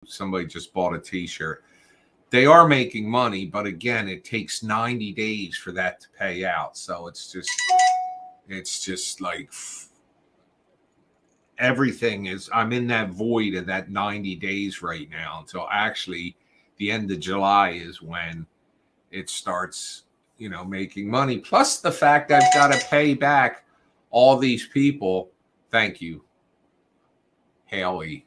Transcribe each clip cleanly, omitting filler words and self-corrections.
Somebody just bought a T-shirt. They are making money, but again, it takes 90 days for that to pay out. So it's just like everything is. I'm in that void of that 90 days right now until actually the end of July is when it starts, making money. Plus the fact I've got to pay back all these people. Thank you, Haley,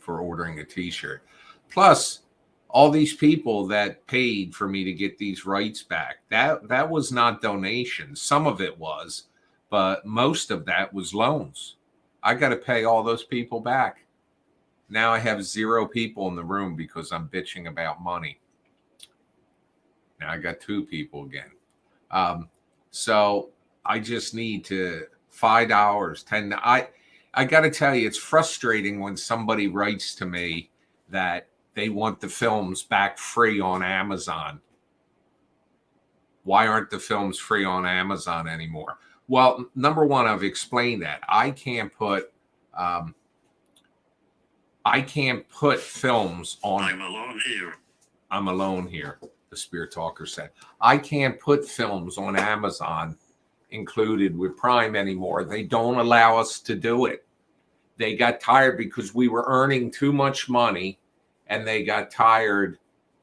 for ordering a T-shirt. Plus all these people that paid for me to get these rights back. That was not donations. Some of it was, but most of that was loans. I got to pay all those people back. Now I have 0 people in the room because I'm bitching about money. Now I got 2 people again. So I just need to $5, $10. I got to tell you, it's frustrating when somebody writes to me that they want the films back free on Amazon. Why aren't the films free on Amazon anymore? Well, number one, I've explained that I can't put films on. I'm alone here. I'm alone here, the Spirit Talker said. I can't put films on Amazon included with Prime anymore. They don't allow us to do it. They got tired because we were earning too much money, and they got tired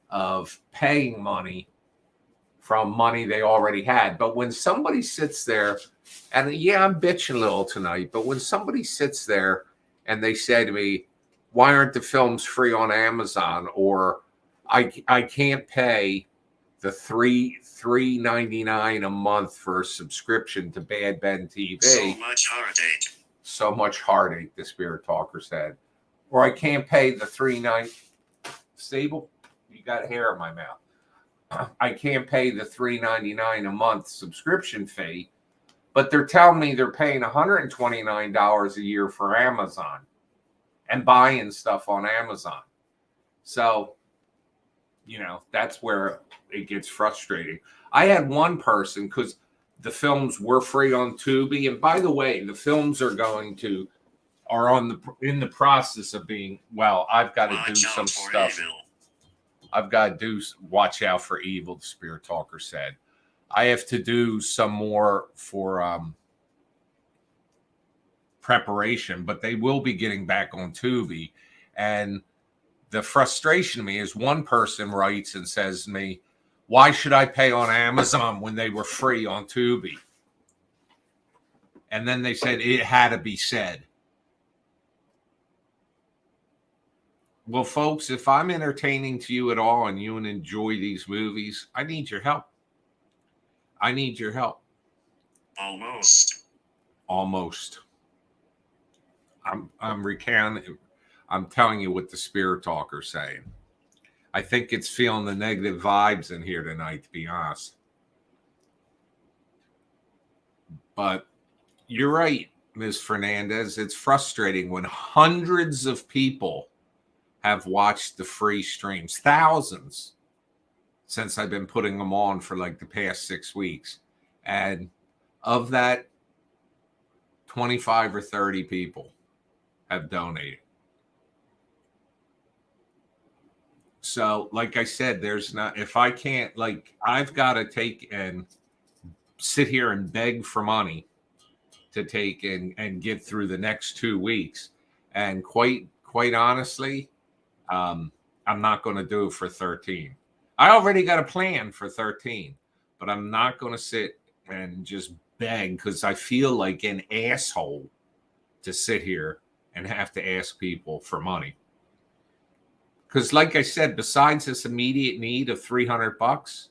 of paying money from money they already had. But when somebody sits there, and yeah, I'm bitching a little tonight, but when somebody sits there and they say to me, why aren't the films free on Amazon? Or I can't pay the $3.99 a month for a subscription to Bad Ben TV. So much heartache. So much heartache, the Spirit Talker said. Or I can't pay the $3.99. Stable, you got hair in my mouth. I can't pay the $3.99 a month subscription fee, but they're telling me they're paying $129 a year for Amazon and buying stuff on Amazon. So, that's where it gets frustrating. I had one person, because the films were free on Tubi, and by the way, the films are in the process of being, I've got to do some stuff. I've got to watch out for evil, the Spirit Talker said. I have to do some more for preparation, but they will be getting back on Tubi. And the frustration to me is one person writes and says to me, why should I pay on Amazon when they were free on Tubi? And then they said it had to be said. Well, folks, if I'm entertaining to you at all and you enjoy these movies, I need your help. I need your help. Almost. I'm recounting. I'm telling you what the Spirit Talker's saying. I think it's feeling the negative vibes in here tonight, to be honest. But you're right, Ms. Fernandez. It's frustrating when hundreds of people have watched the free streams, thousands, since I've been putting them on for like the past 6 weeks. And of that, 25 or 30 people have donated. So, like I said, if I can't, I've got to take and sit here and beg for money to take and get through the next 2 weeks. And quite honestly, I'm not going to do it for 13. I already got a plan for 13, but I'm not going to sit and just beg because I feel like an asshole to sit here and have to ask people for money. Because like I said, besides this immediate need of $300,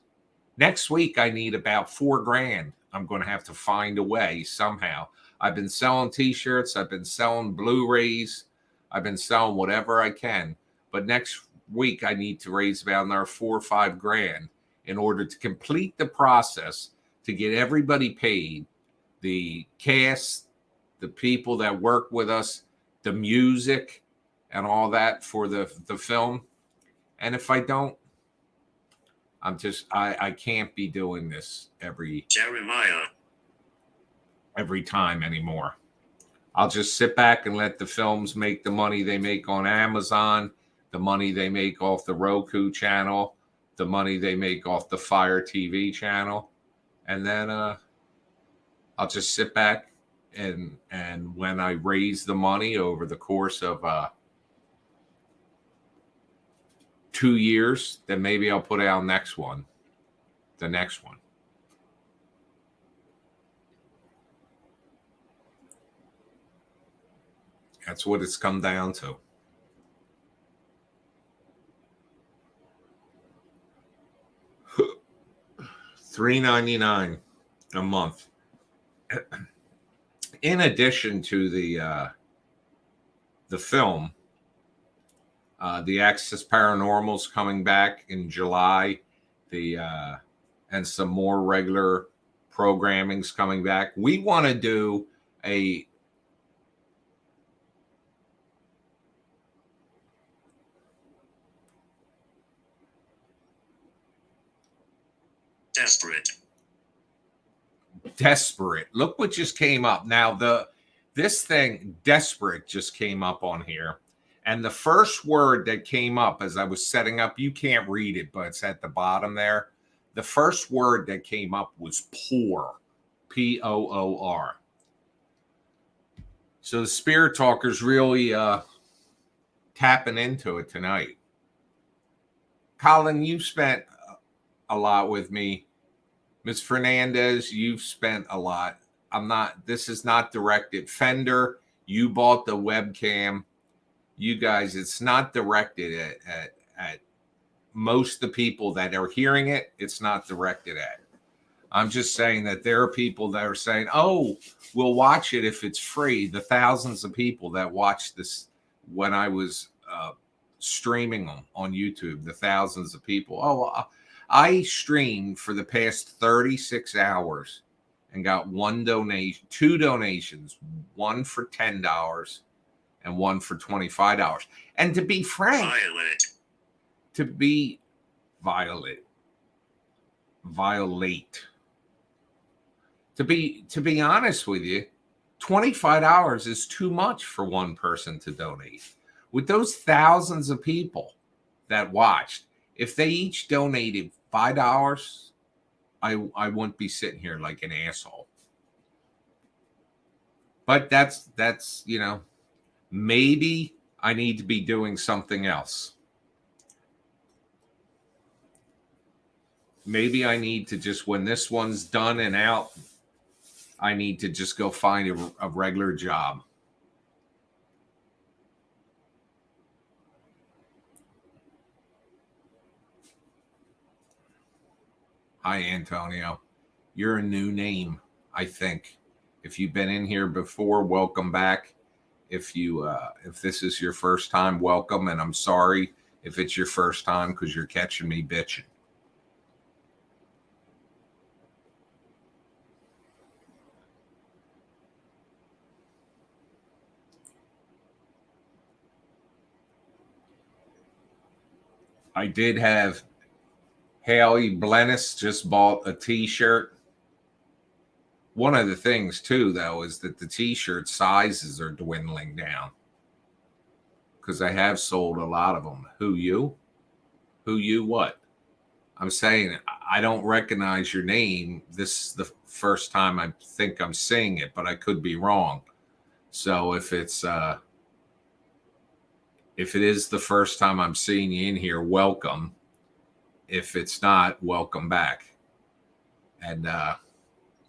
next week I need about $4,000. I'm going to have to find a way somehow. I've been selling T-shirts. I've been selling Blu-rays. I've been selling whatever I can. But next week I need to raise about another $4,000 or $5,000 in order to complete the process to get everybody paid. The cast, the people that work with us, the music, and all that for the film. And if I don't, I can't be doing this every time anymore. I'll just sit back and let the films make the money they make on Amazon. the money they make off the Roku channel, the money they make off the Fire TV channel, and then I'll just sit back and when I raise the money over the course of 2 years, then maybe I'll put out the next one. That's what it's come down to. $3.99 a month. In addition to the film, the Access Paranormal's coming back in July. And some more regular programming's coming back. We want to do a Desperate. Look what just came up. Now this thing Desperate just came up on here. And the first word that came up as I was setting up, you can't read it, but it's at the bottom there. The first word that came up was poor. Poor. So the Spirit Talker's really tapping into it tonight. Colin, you've spent a lot with me. Ms. Fernandez, you've spent a lot. This is not directed. Fender, you bought the webcam. You guys, it's not directed at most of the people that are hearing it. It's not directed at. I'm just saying that there are people that are saying, oh, we'll watch it if it's free. The thousands of people that watched this when I was streaming them on YouTube, the thousands of people. Oh, I streamed for the past 36 hours and got two donations, one for $10 and one for $25. And to be frank, To be honest with you, $25 is too much for one person to donate. With those thousands of people that watched, if they each donated $5, I wouldn't be sitting here like an asshole. But that's maybe I need to be doing something else. Maybe I need to just, when this one's done and out, I need to just go find a regular job. Hi, Antonio. You're a new name, I think. If you've been in here before, welcome back. If this is your first time, welcome. And I'm sorry if it's your first time because you're catching me bitching. I did have Haley Blennis just bought a t-shirt. One of the things, too, though, is that the t-shirt sizes are dwindling down. Because I have sold a lot of them. Who you? Who you what? I'm saying I don't recognize your name. This is the first time I think I'm seeing it, but I could be wrong. So if it is the first time I'm seeing you in here, welcome. If it's not, welcome back. And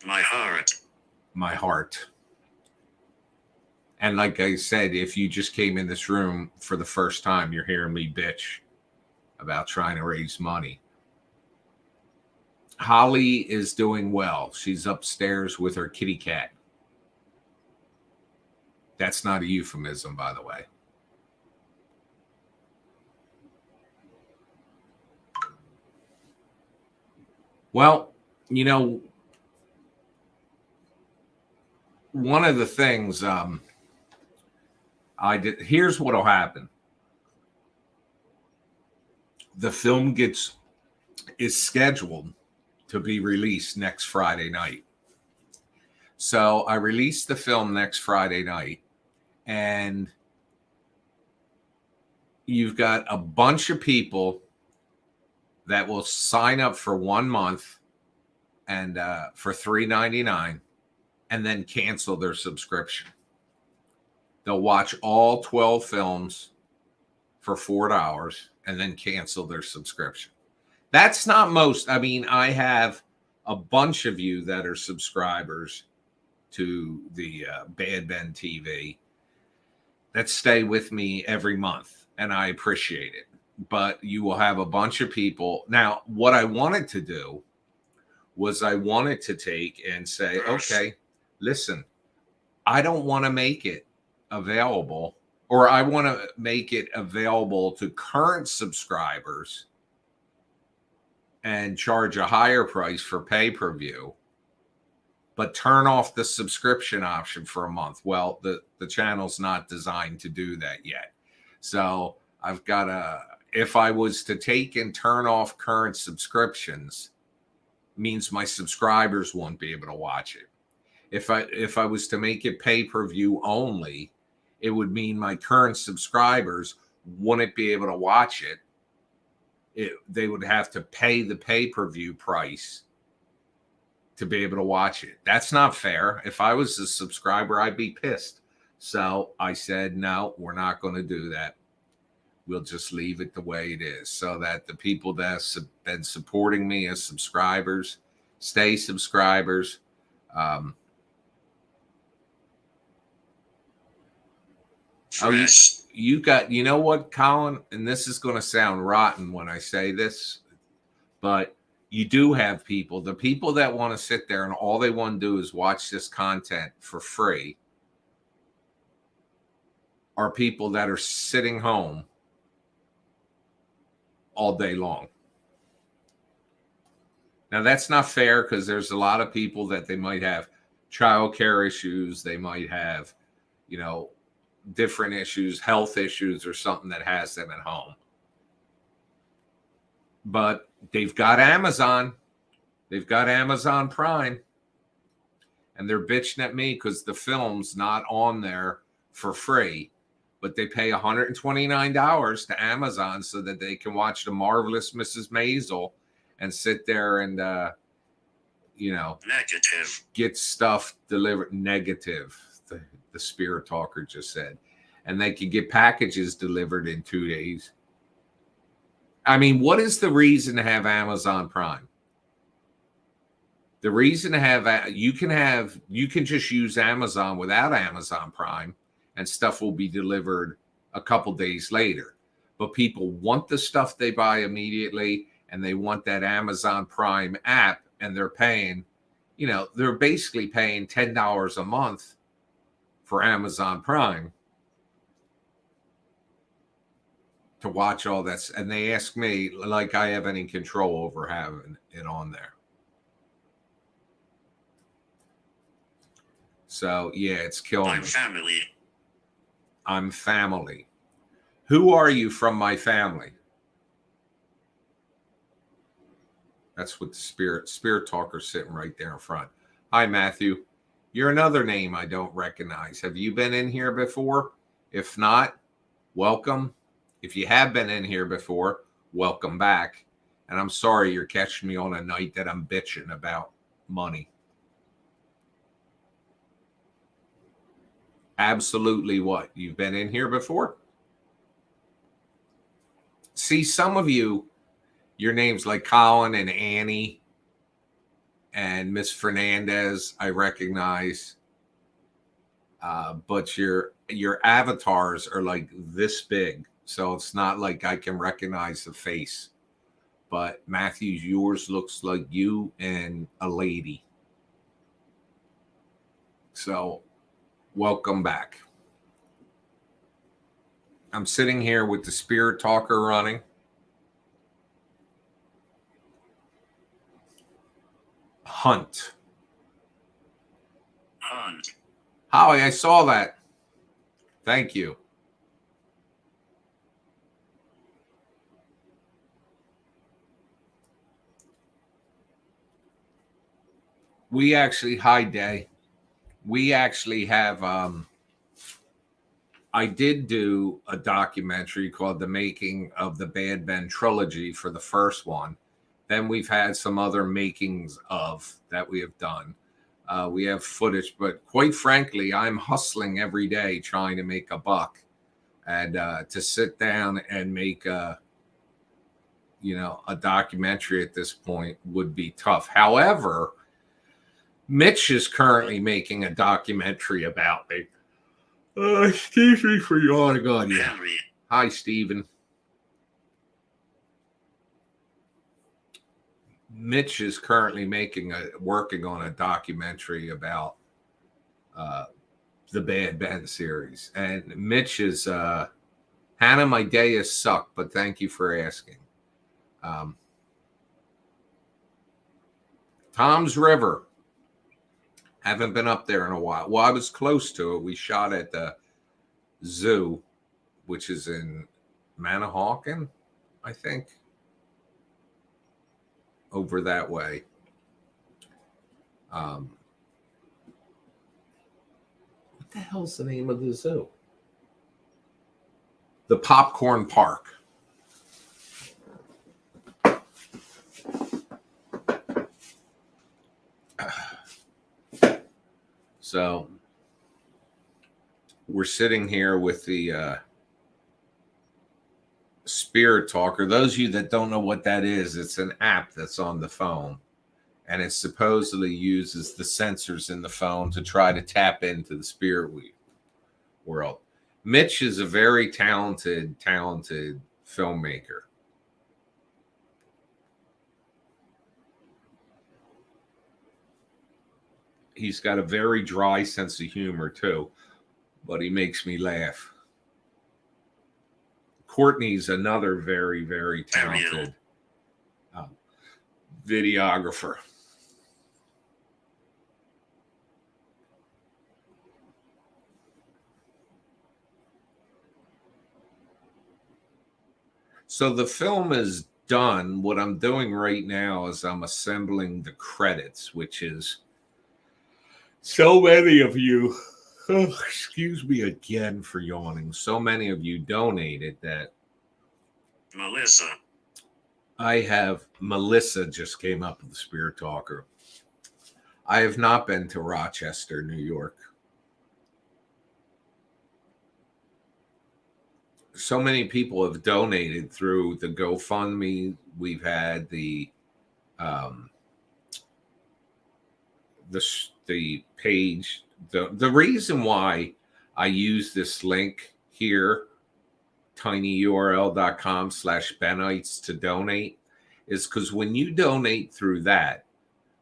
my heart. And like I said, if you just came in this room for the first time, you're hearing me bitch about trying to raise money. Holly is doing well. She's upstairs with her kitty cat. That's not a euphemism, by the way. Well, one of the things I did, here's what'll happen. The film is scheduled to be released next Friday night. So I released the film next Friday night, and you've got a bunch of people that will sign up for 1 month and for $3.99 and then cancel their subscription. They'll watch all 12 films for $4 and then cancel their subscription. That's not most. I mean, I have a bunch of you that are subscribers to the Bad Ben TV that stay with me every month, and I appreciate it. But you will have a bunch of people. Now, what I wanted to do was I wanted to take and say, okay, listen, I don't want to make it available, or I want to make it available to current subscribers and charge a higher price for pay-per-view, but turn off the subscription option for a month. Well, the channel's not designed to do that yet. So I've got to, if I was to take and turn off current subscriptions, means my subscribers won't be able to watch it. If I was to make it pay-per-view only, it would mean my current subscribers wouldn't be able to watch it. They would have to pay the pay-per-view price to be able to watch it. That's not fair. If I was a subscriber, I'd be pissed. So I said, no, we're not going to do that. We'll just leave it the way it is so that the people that have been supporting me as subscribers stay subscribers. You know what, Colin? And this is going to sound rotten when I say this, but you do have people, the people that want to sit there and all they want to do is watch this content for free are people that are sitting home all day long. Now, that's not fair because there's a lot of people that they might have childcare issues. They might have, different issues, health issues or something that has them at home. But they've got Amazon. They've got Amazon Prime. And they're bitching at me because the film's not on there for free. But they pay $129 to Amazon so that they can watch The Marvelous Mrs. Maisel and sit there and, negative, get stuff delivered. Negative, the spirit talker just said. And they can get packages delivered in 2 days. I mean, what is the reason to have Amazon Prime? The reason to have, you can just use Amazon without Amazon Prime and stuff will be delivered a couple days later. But people want the stuff they buy immediately and they want that Amazon Prime app and they're paying, they're basically paying $10 a month for Amazon Prime to watch all that. And they ask me like I have any control over having it on there. So, yeah, it's killing me. I'm family. Who are you from my family? That's what the spirit talker sitting right there in front. Hi, Matthew. You're another name I don't recognize. Have you been in here before? If not, welcome. If you have been in here before, welcome back. And I'm sorry you're catching me on a night that I'm bitching about money. Absolutely what? You've been in here before? See, some of you, your names like Colin and Annie and Miss Fernandez, I recognize. But your avatars are like this big. So it's not like I can recognize the face. But Matthew, yours looks like you and a lady. So welcome back. I'm sitting here with the spirit talker running. Hunt. Howie, I saw that. Thank you. We actually, hi Day. We actually have, I did do a documentary called The Making of the Bad Ben Trilogy for the first one. Then we've had some other makings of that we have done. We have footage, but quite frankly, I'm hustling every day trying to make a buck. And to sit down and make a documentary at this point would be tough. However, Mitch is currently making a documentary about me. Excuse me for yawning on you. Henry, Hi, Stephen. Mitch is currently working on a documentary about the Bad Ben series. And Mitch is Hannah, my day has sucked, but thank you for asking. Tom's River. Haven't been up there in a while. Well, I was close to it. We shot at the zoo, which is in Manahawkin, I think. Over that way. What the hell's the name of the zoo? The Popcorn Park. So we're sitting here with the Spirit Talker. Those of you that don't know what that is, it's an app that's on the phone, and it supposedly uses the sensors in the phone to try to tap into the spirit world. Mitch is a very talented filmmaker. He's got a very dry sense of humor too, but he makes me laugh. Courtney's another very, very talented videographer. So the film is done. What I'm doing right now is I'm assembling the credits, which is so many of you, excuse me again for yawning, so many of you donated that. Melissa. Melissa just came up with the Spirit Talker. I have not been to Rochester, New York. So many people have donated through the GoFundMe. We've had the page. The reason why I use this link here, tinyurl.com/Benites to donate, is because when you donate through that,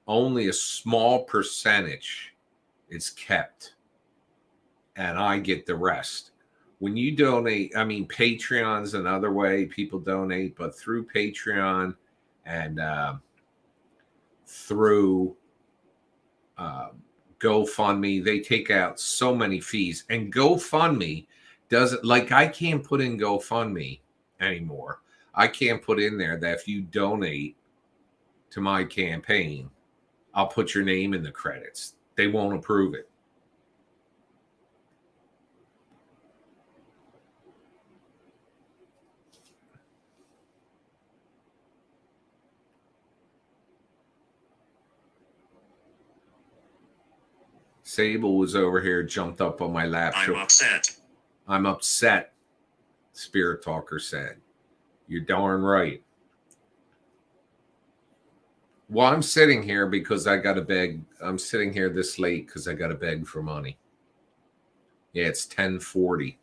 only a small percentage is kept, and I get the rest. When you donate, I mean, Patreon's another way people donate, but through Patreon and through GoFundMe, they take out so many fees. And GoFundMe doesn't, like, I can't put in GoFundMe anymore. I can't put in there that if you donate to my campaign, I'll put your name in the credits. They won't approve it. Sable was over here, jumped up on my lap. I'm upset. I'm upset, Spirit Talker said. You're darn right. Well, I'm sitting here because I got to beg. I'm sitting here this late because I got to beg for money. Yeah, it's 10:40.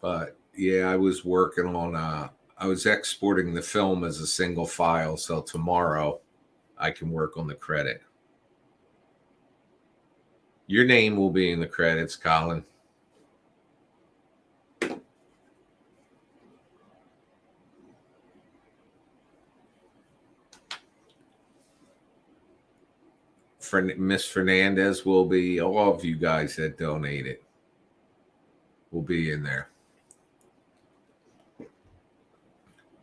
But yeah, I was working on I was exporting the film as a single file, so tomorrow I can work on the credit. Your name will be in the credits, Colin. Miss Fernandez will be, all of you guys that donated will be in there.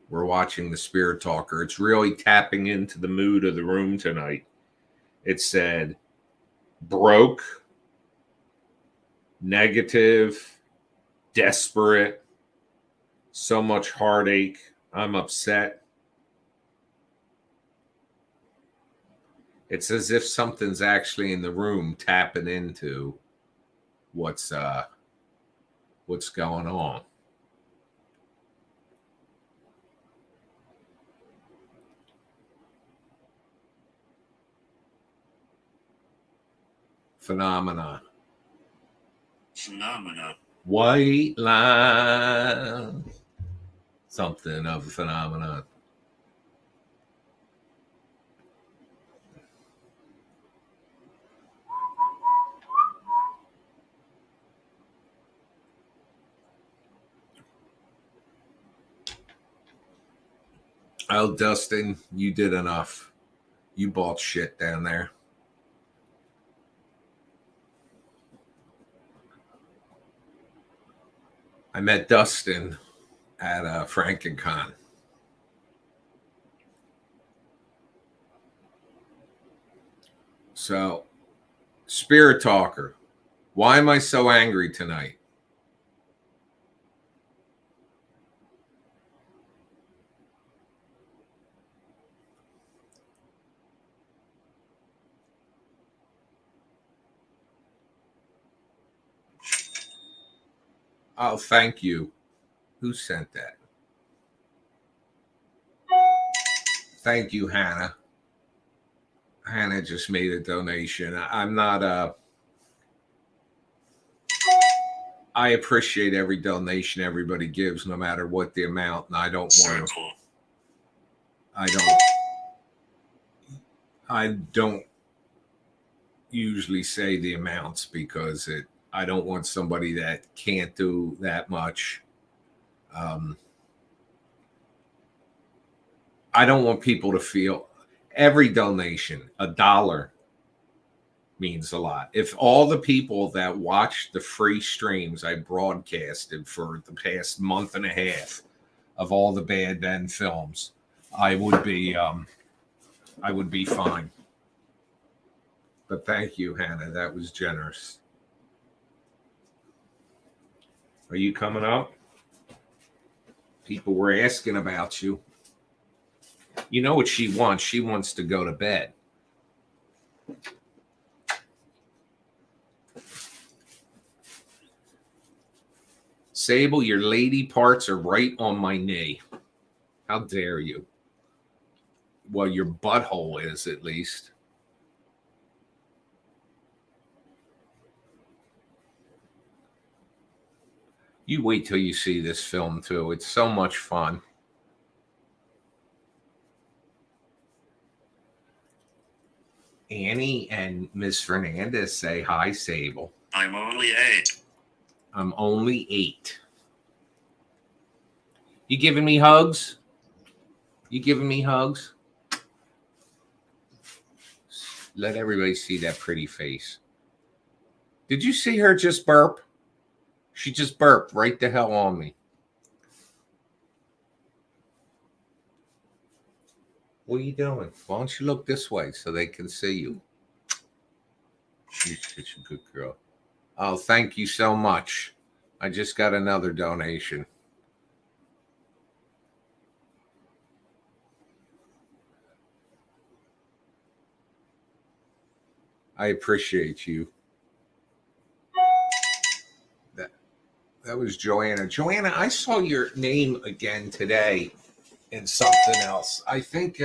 We're watching the Spirit Talker. It's really tapping into the mood of the room tonight. It said broke, negative, desperate, so much heartache, I'm upset. It's as if something's actually in the room tapping into what's going on. Phenomena. White line. Something of a phenomenon. Oh, Dustin, you did enough. You bought shit down there. I met Dustin at FrankenCon. So, Spirit Talker, why am I so angry tonight? Oh, thank you. Who sent that? Thank you, Hannah. Hannah just made a donation. I'm not I appreciate every donation everybody gives, no matter what the amount, and I don't want to. I don't usually say the amounts because I don't want somebody that can't do that much. I don't want people to feel every donation, $1 means a lot. If all the people that watched the free streams I broadcasted for the past month and a half of all the Bad Ben films, I would be fine. But thank you, Hannah. That was generous. Are you coming up? People were asking about you. You know what she wants? She wants to go to bed. Sable, your lady parts are right on my knee. How dare you? Well, your butthole is, at least. You wait till you see this film, too. It's so much fun. Annie and Miss Fernandez say, hi, Sable. I'm only 8. I'm only 8. You giving me hugs? You giving me hugs? Let everybody see that pretty face. Did you see her just burp? She just burped right the hell on me. What are you doing? Why don't you look this way so they can see you? You're such a good girl. Oh, thank you so much. I just got another donation. I appreciate you. That was Joanna. Joanna, I saw your name again today in something else. I think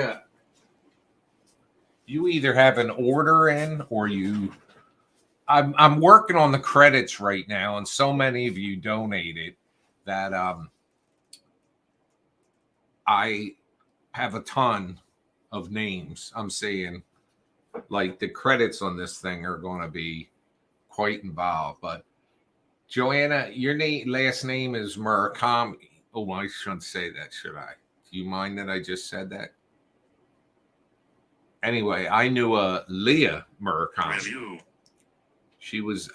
you either have an order in or you. I'm working on the credits right now, and so many of you donated that I have a ton of names. I'm saying, like, the credits on this thing are going to be quite involved. But Joanna, your last name is Murakami. Oh, I shouldn't say that, should I? Do you mind that I just said that? Anyway, I knew Leah Murakami.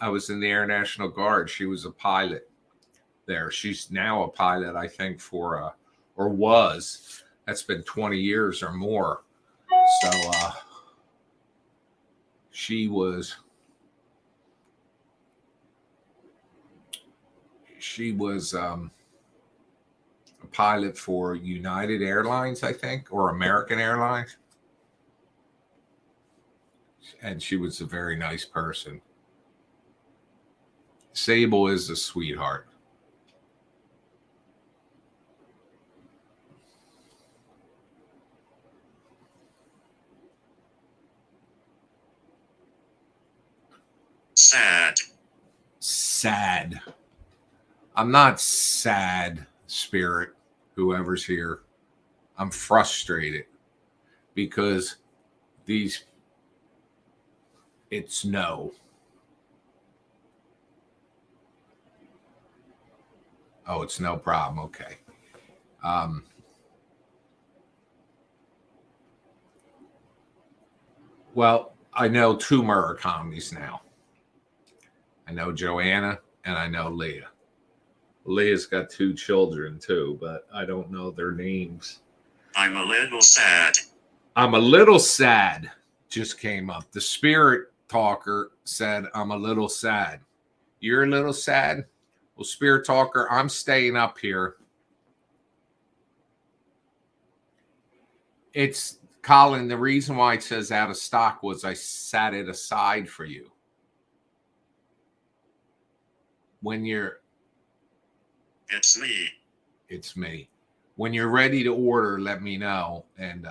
I was in the Air National Guard. She was a pilot there. She's now a pilot, I think, or was. That's been 20 years or more. So She was a pilot for United Airlines, I think, or American Airlines. And she was a very nice person. Sable is a sweetheart. Sad. Sad. I'm not sad, Spirit, whoever's here. I'm frustrated because it's no. Oh, it's no problem. Okay. Well, I know two Murakamis now. I know Joanna and I know Leah. Leah's got two children too, but I don't know their names. I'm a little sad. I'm a little sad just came up. The Spirit Talker said, I'm a little sad. You're a little sad? Well, Spirit Talker, I'm staying up here. It's Colin. The reason why it says out of stock was I sat it aside for you. When you're, It's me. it's me. When you're ready to order, let me know. And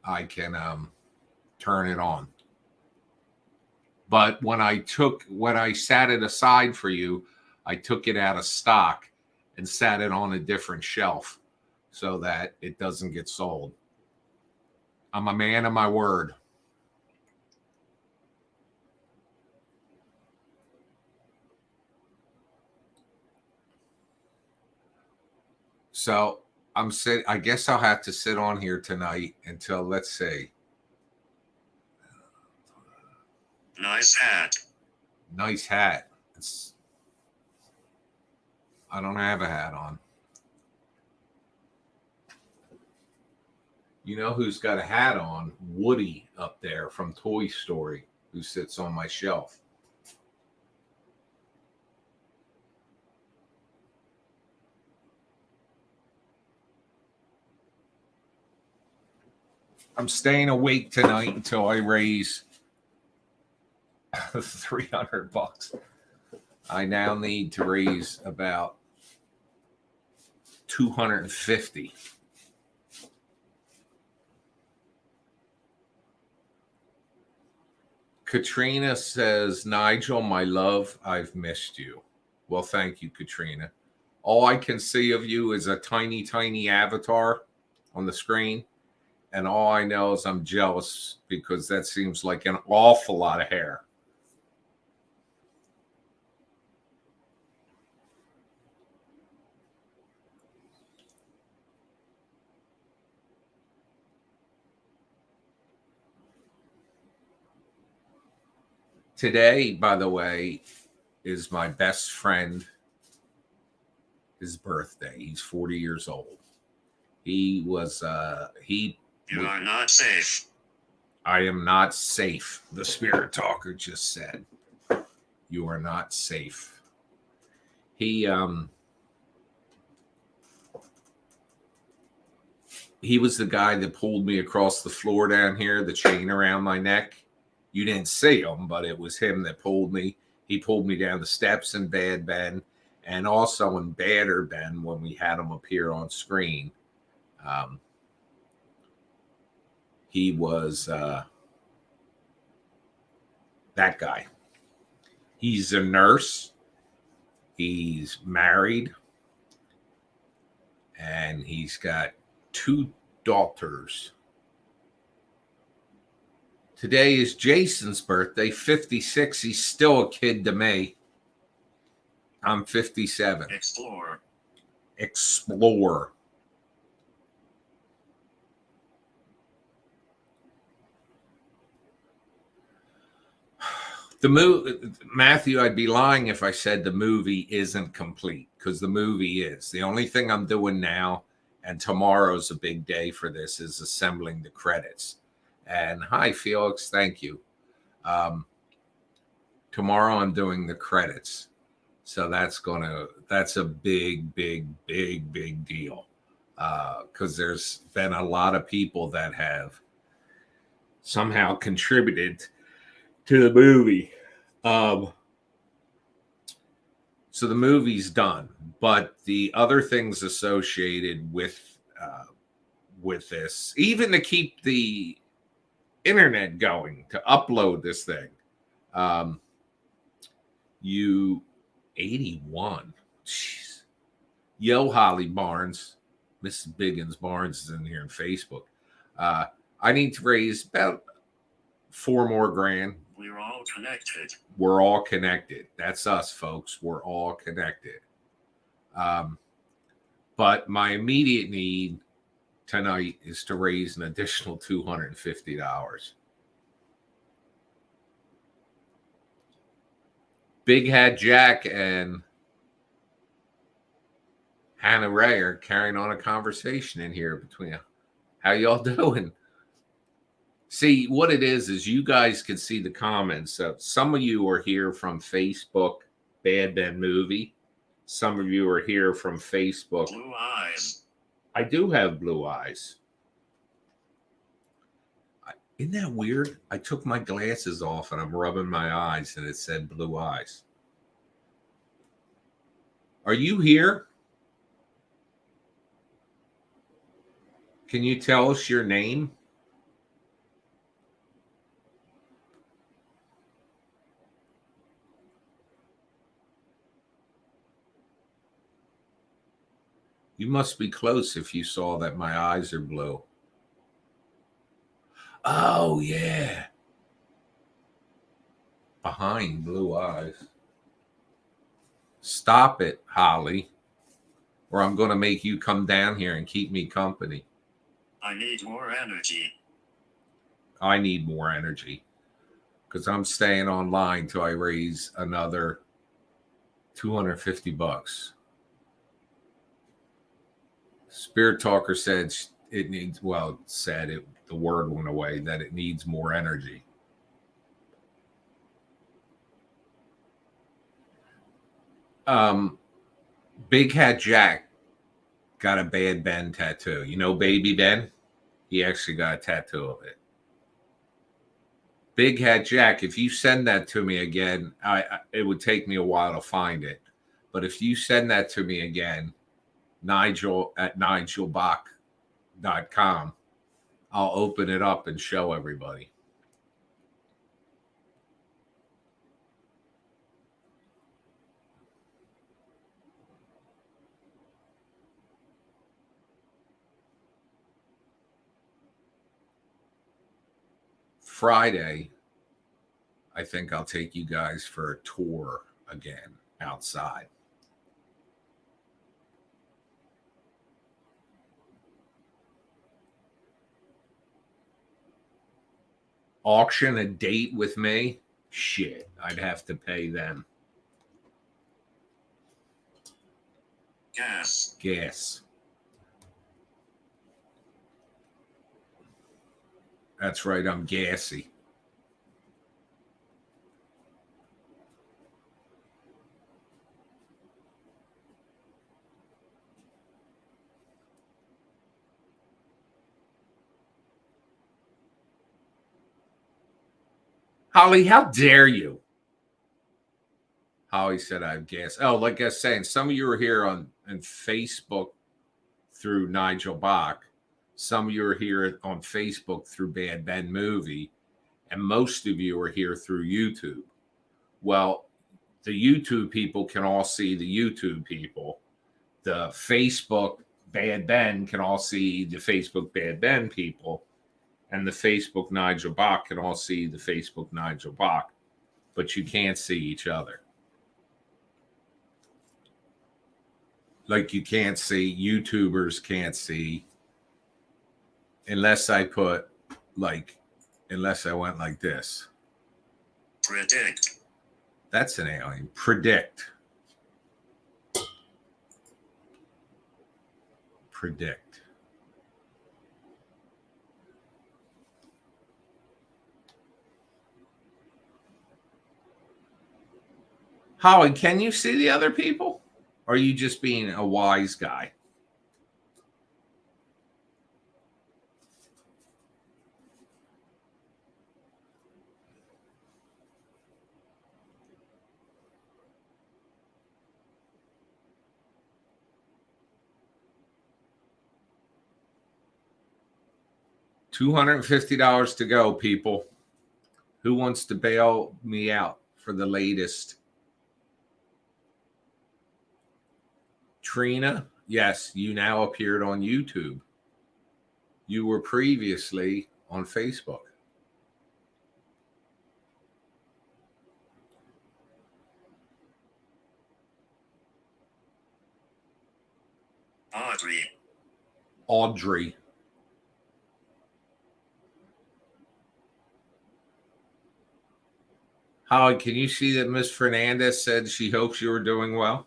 I can turn it on. But when I sat it aside for you, I took it out of stock and sat it on a different shelf so that it doesn't get sold. I'm a man of my word. So I guess I'll have to sit on here tonight until, let's see. Nice hat. Nice hat. I don't have a hat on. You know who's got a hat on? Woody up there from Toy Story, who sits on my shelf. I'm staying awake tonight until I raise $300. I now need to raise about 250. Katrina says, Nigel, my love, I've missed you. Well, thank you, Katrina. All I can see of you is a tiny, tiny avatar on the screen. And all I know is I'm jealous because that seems like an awful lot of hair. Today, by the way, is my best friend, his birthday. He's 40 years old. You are not safe. I am not safe, the Spirit Talker just said. You are not safe. He was the guy that pulled me across the floor down here, the chain around my neck. You didn't see him, but it was him that pulled me. He pulled me down the steps in Bad Ben, and also in Badder Ben when we had him appear on screen. He was that guy. He's a nurse. He's married. And he's got 2 daughters. Today is Jason's birthday, 56. He's still a kid to me. I'm 57. Explore. The movie, Matthew, I'd be lying if I said the movie isn't complete, because the movie is. The only thing I'm doing now, And tomorrow's a big day for this, is assembling the credits. And hi, Felix, thank you. Tomorrow I'm doing the credits. So that's a big deal. Because there's been a lot of people that have somehow contributed to the movie. So the movie's done, but the other things associated with this, even to keep the internet going, to upload this thing, you 81. Jeez. Yo, Holly Barnes, Mrs. Biggins Barnes is in here on Facebook. I need to raise about $4 more grand. We're all connected. We're all connected. That's us, folks. We're all connected. But my immediate need tonight is to raise an additional $250. Big Hat Jack and Hannah Ray are carrying on a conversation in here between. How y'all doing? See, what it is you guys can see the comments. So some of you are here from Facebook, Bad Ben Movie. Some of you are here from Facebook. Blue eyes. I do have blue eyes. Isn't that weird? I took my glasses off and I'm rubbing my eyes and it said blue eyes. Are you here? Can you tell us your name? You must be close if you saw that my eyes are blue. Oh, yeah. Behind blue eyes. Stop it, Holly, or I'm going to make you come down here and keep me company. I need more energy. I need more energy because I'm staying online till I raise another $250. Spirit Talker said it needs, well, said it, the word went away, that it needs more energy. Big Hat Jack got a Bad Ben tattoo. You know Baby Ben? He actually got a tattoo of it. Big Hat Jack, if you send that to me again, it would take me a while to find it. But if you send that to me again, Nigel at nigelbach.com, I'll open it up and show everybody. Friday, I think I'll take you guys for a tour again outside. Auction a date with me? Shit, I'd have to pay them. Gas. That's right, I'm gassy. Holly, how dare you? Holly said I have gas. Oh, like I was saying, some of you are here on Facebook through Nigel Bach. Some of you are here on Facebook through Bad Ben Movie. And most of you are here through YouTube. Well, the YouTube people can all see the YouTube people. The Facebook Bad Ben can all see the Facebook Bad Ben people. And the Facebook Nigel Bach can all see the Facebook Nigel Bach. But you can't see each other. Like you can't see, YouTubers can't see. Unless I put, like, unless I went like this. Predict. That's an alien. Predict. predict. Holly, can you see the other people? Or are you just being a wise guy? $250 to go, people. Who wants to bail me out for the latest? Trina, yes, you now appeared on YouTube. You were previously on Facebook. Audrey. Holly, can you see that Miss Fernandez said she hopes you are doing well?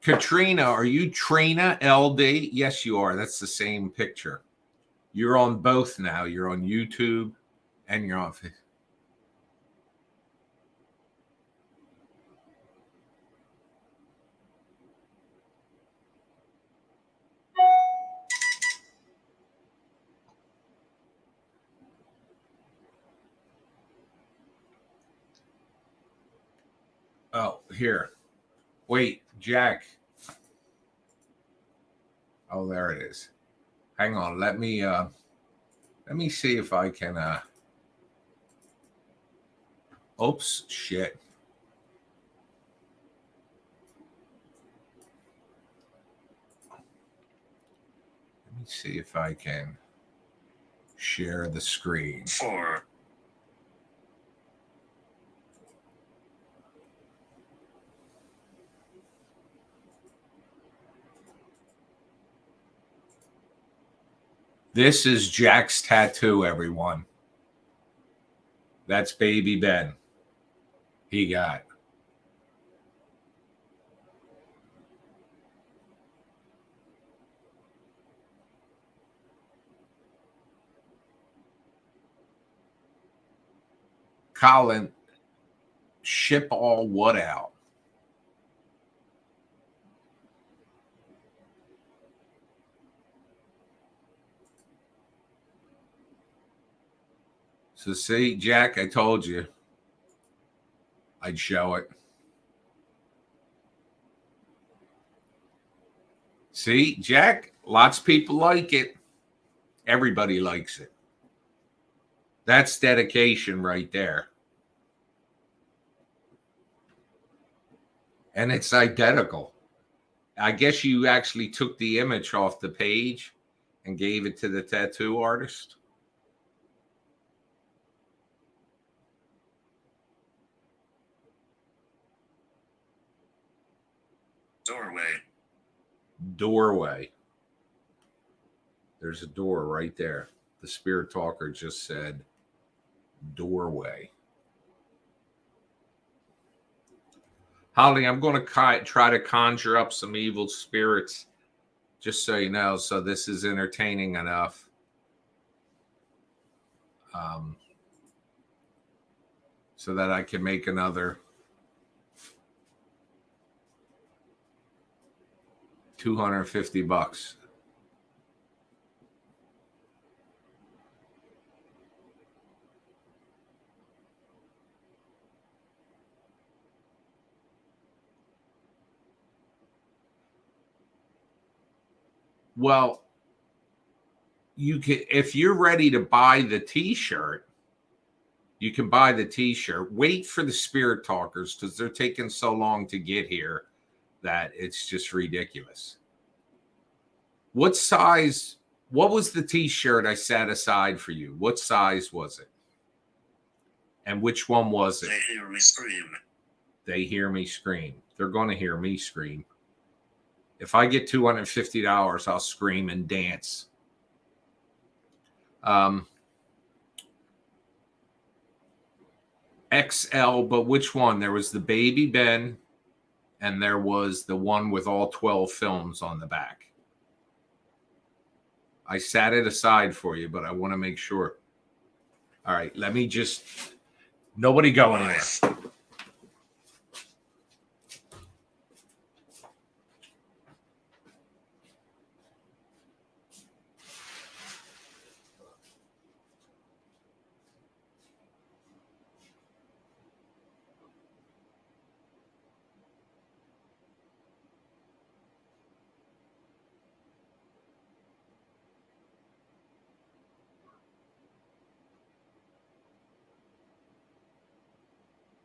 Katrina, are you Trina LD? Yes, you are. That's the same picture. You're on both now. You're on YouTube and you're on Facebook. Oh, here. Wait, Jack. Oh, there it is. Hang on. Let me see if I can oops, shit. Let me see if I can share the screen. 4. This is Jack's tattoo, everyone. That's baby Ben. He got. Colin, ship all what out? So see, Jack, I told you I'd show it. See, Jack, lots of people like it. Everybody likes it. That's dedication right there. And it's identical. I guess you actually took the image off the page and gave it to the tattoo artist. Doorway. There's a door right there. The spirit talker just said doorway. Holly, I'm going to try to conjure up some evil spirits, just so you know. So this is entertaining enough. So that I can make another $250. Well, you can, if you're ready to buy the t-shirt, you can buy the t-shirt. Wait for the spirit talkers because they're taking so long to get here that it's just ridiculous. What size? What was the t-shirt I set aside for you? What size was it? And which one was it? They hear me scream. They hear me scream. They're going to hear me scream. If I get $250, I'll scream and dance. XL, but which one? There was the Baby Ben, and there was the one with all 12 films on the back. I sat it aside for you, but I want to make sure. All right, let me just. Nobody go anywhere.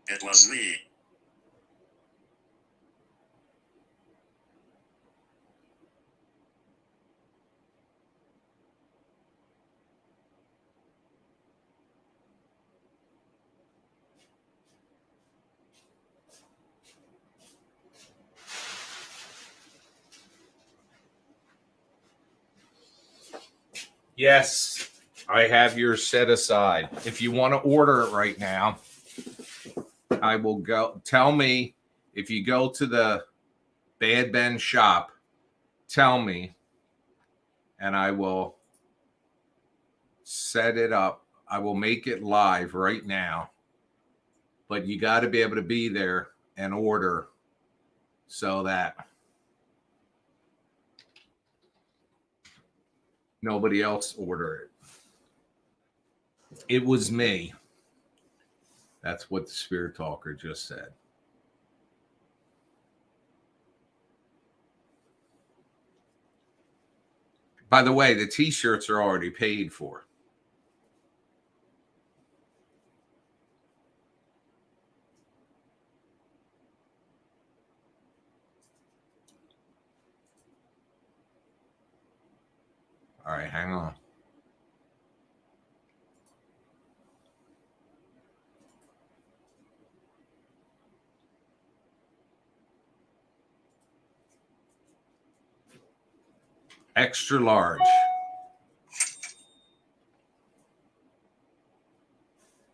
It was me. Yes, I have yours set aside. If you want to order it right now, I will go. Tell me if you go to the Bad Ben shop, tell me, and I will set it up. I will make it live right now. But you got to be able to be there and order so that nobody else order it. It was me. That's what the Spirit Talker just said. By the way, the t-shirts are already paid for. All right, hang on. Extra large.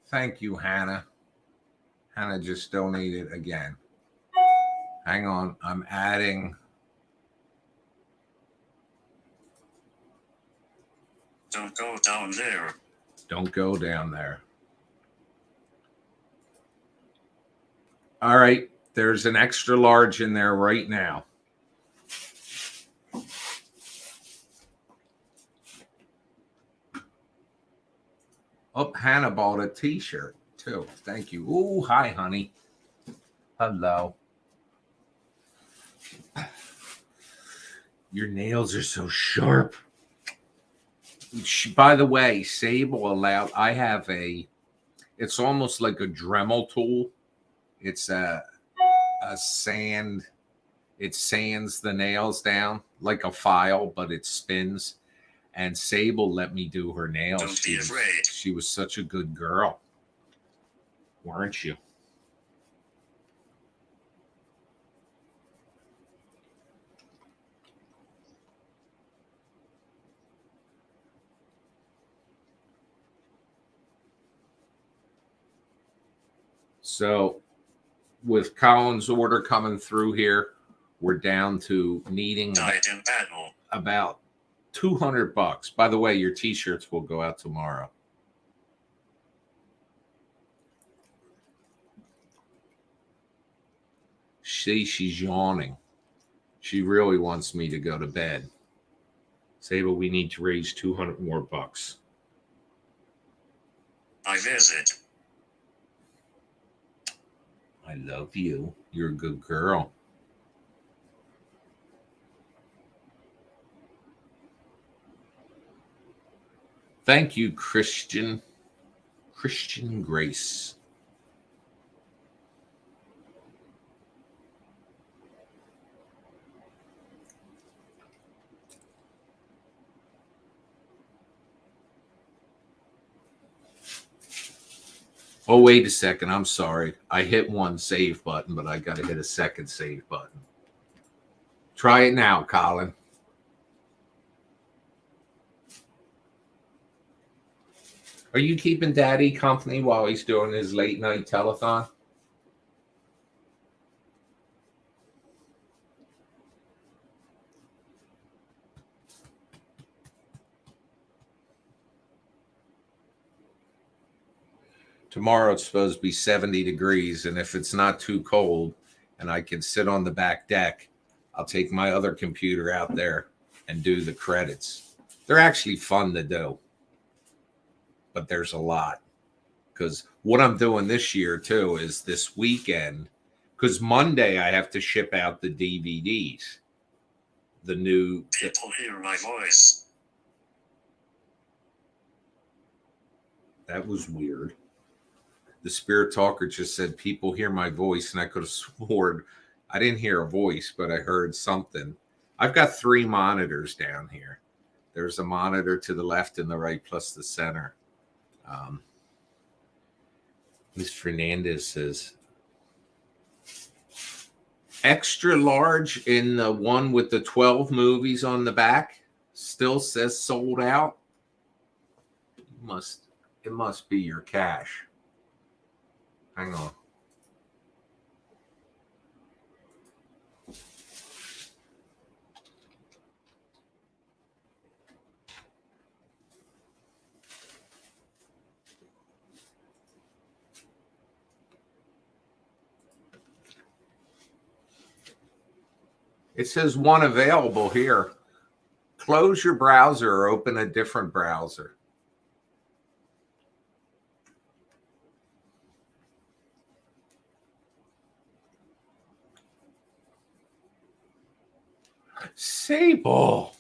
Thank you, Hannah. Hannah just donated again. Hang on. I'm adding. Don't go down there. Don't go down there. All right. There's an extra large in there right now. Oh, Hannah bought a t-shirt too. Thank you. Oh, hi, honey. Hello. Your nails are so sharp. By the way, Sable allowed. I have it's almost like a Dremel tool. It's a sand. It sands the nails down like a file, but it spins. And Sable let me do her nails. Don't be afraid. She was such a good girl, weren't you? So, with Colin's order coming through here, we're down to needing Died in battle. about $200. By the way, your t-shirts will go out tomorrow. See, she's yawning. She really wants me to go to bed. Sable, we need to raise 200 more bucks. I visit. I love you. You're a good girl. Thank you, Christian Grace. Oh, wait a second. I'm sorry. I hit one save button, but I got to hit a second save button. Try it now, Colin. Are you keeping Daddy company while he's doing his late night telethon? Tomorrow it's supposed to be 70 degrees, and if it's not too cold and I can sit on the back deck, I'll take my other computer out there and do the credits. They're actually fun to do, but there's a lot. Because what I'm doing this year too is this weekend, because Monday I have to ship out the DVDs. The new. People hear my voice. That was weird. The spirit talker just said, people hear my voice, and I could have sworn I didn't hear a voice, but I heard something. I've got 3 monitors down here. There's a monitor to the left and the right, plus the center. Ms. Fernandez says, extra large in the one with the 12 movies on the back still says sold out. It must be your cash. Hang on. It says one available here. Close your browser or open a different browser. Sable.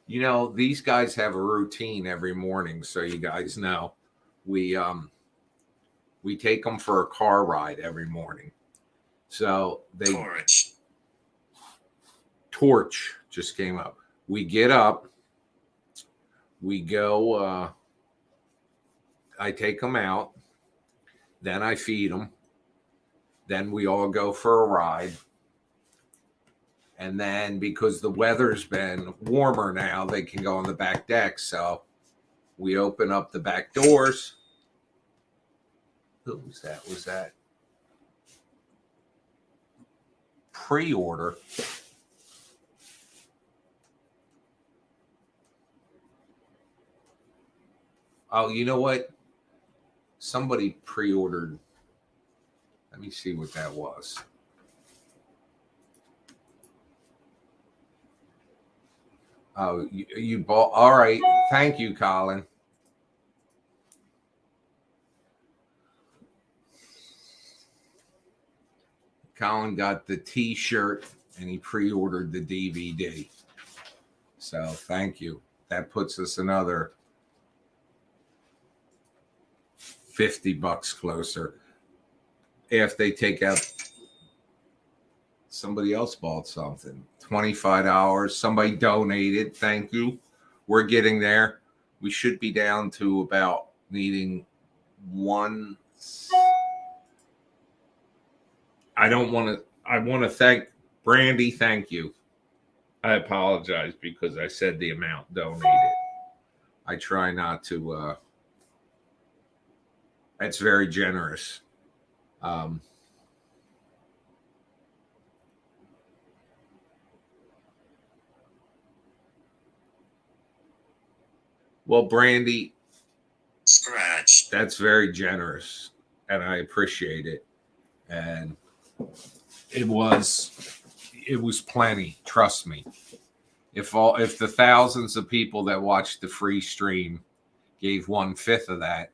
You know, these guys have a routine every morning, so you guys know. We take them for a car ride every morning. So they torch just came up. We get up, we go, I take them out, then I feed them, then we all go for a ride. And then because the weather's been warmer now, they can go on the back deck. So we open up the back doors. Who was that? Was that pre-order? Oh, you know what? Somebody pre-ordered. Let me see what that was. Oh, you bought. All right. Thank you, Colin. Colin got the T-shirt and he pre-ordered the DVD. So thank you. That puts us another $50 closer. If they take out, somebody else bought something. $25. Somebody donated. Thank you. We're getting there. We should be down to about needing one. I want to thank Brandy. Thank you. I apologize because I said the amount donated. I try not to. It's very generous. Well, Brandy, Scratch. that's very generous, and I appreciate it. And it was plenty. Trust me. If the thousands of people that watched the free stream gave 1/5 of that,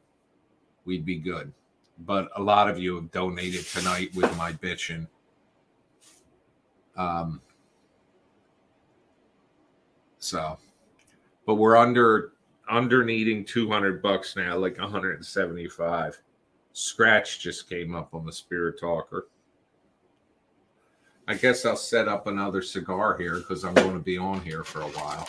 we'd be good. But a lot of you have donated tonight with my bitching. So, but we're under needing $200 now, like 175. Scratch just came up on the Spirit Talker. I guess I'll set up another cigar here because I'm going to be on here for a while.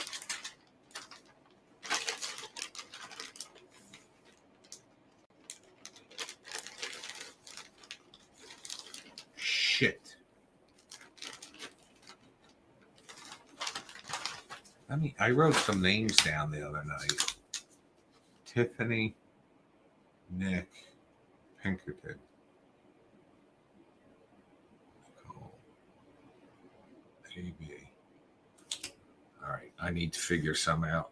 Shit. I wrote some names down the other night. Tiffany, Nick, Pinkerton. Nicole, AB. All right, I need to figure some out.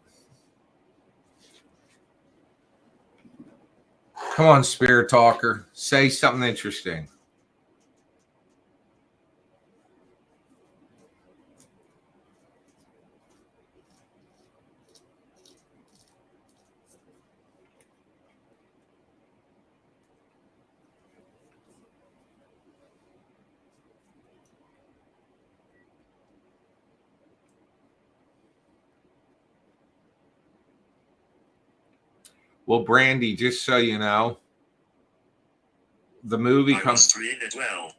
Come on, Spirit Talker. Say something interesting. Well, Brandy, just so you know, the movie comes. Treated well.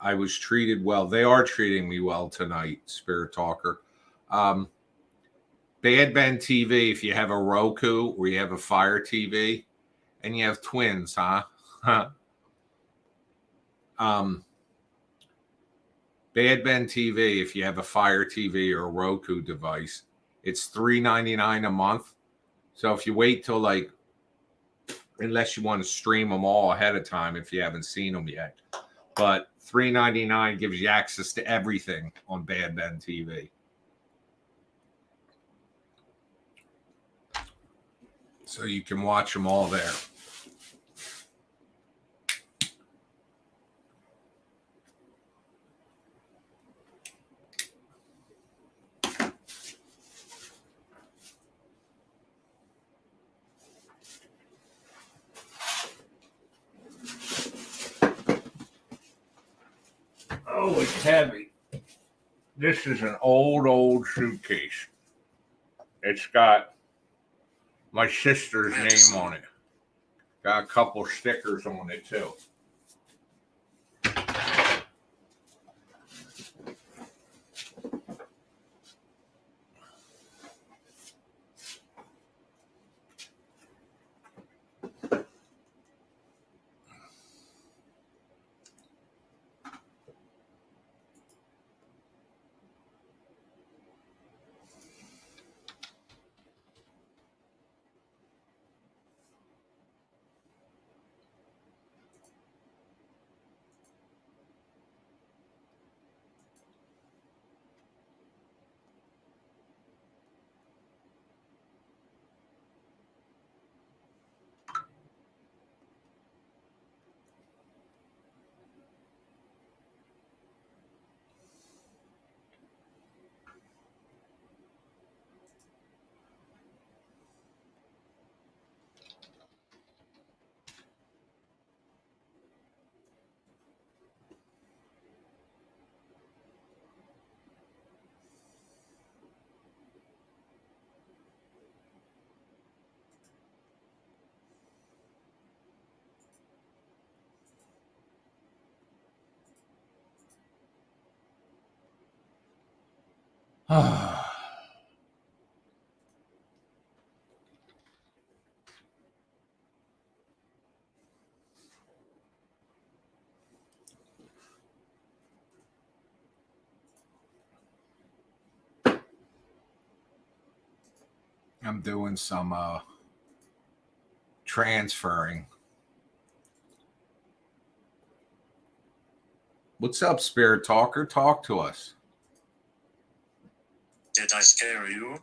I was treated well. They are treating me well tonight, Spirit Talker. Bad Ben TV, if you have a Roku or you have a Fire TV and you have twins, huh? Bad Ben TV, if you have a Fire TV or a Roku device, it's $3.99 a month. So if you wait till unless you want to stream them all ahead of time if you haven't seen them yet, but $3.99 gives you access to everything on Bad Ben TV. So you can watch them all there. Oh, it's heavy. This is an old suitcase. It's got my sister's name on it. Got a couple stickers on it too. I'm doing some transferring. What's up, Spirit Talker? Talk to us. Did I scare you?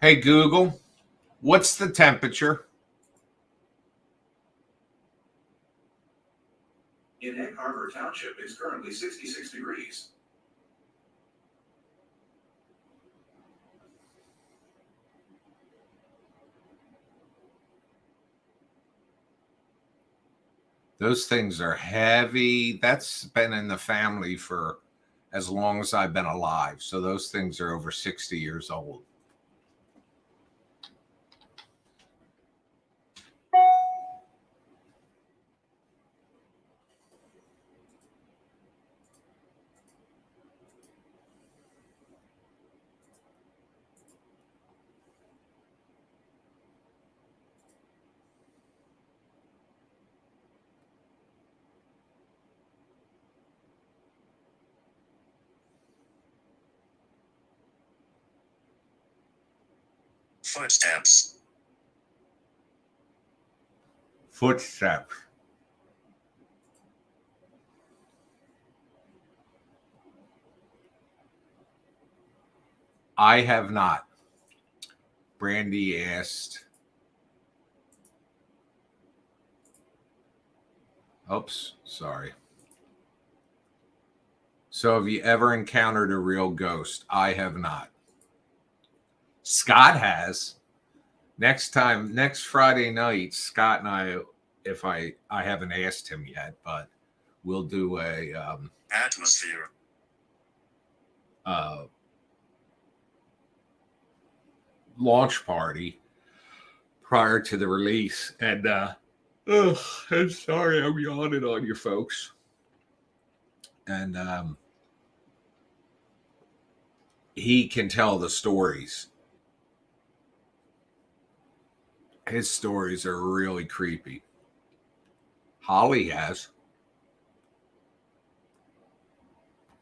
Hey, Google, what's the temperature? In Egg Harbor Township, it's currently 66 degrees. Those things are heavy. That's been in the family for as long as I've been alive. So those things are over 60 years old. Footsteps. Footsteps. I have not. Brandy asked. Oops, sorry. So have you ever encountered a real ghost? I have not. Scott has. Next Friday night, Scott and I, if I haven't asked him yet, but we'll do a Atmosphere. Launch party prior to the release. And I'm sorry I'm yawning on you folks. And he can tell the stories. His stories are really creepy. Holly has.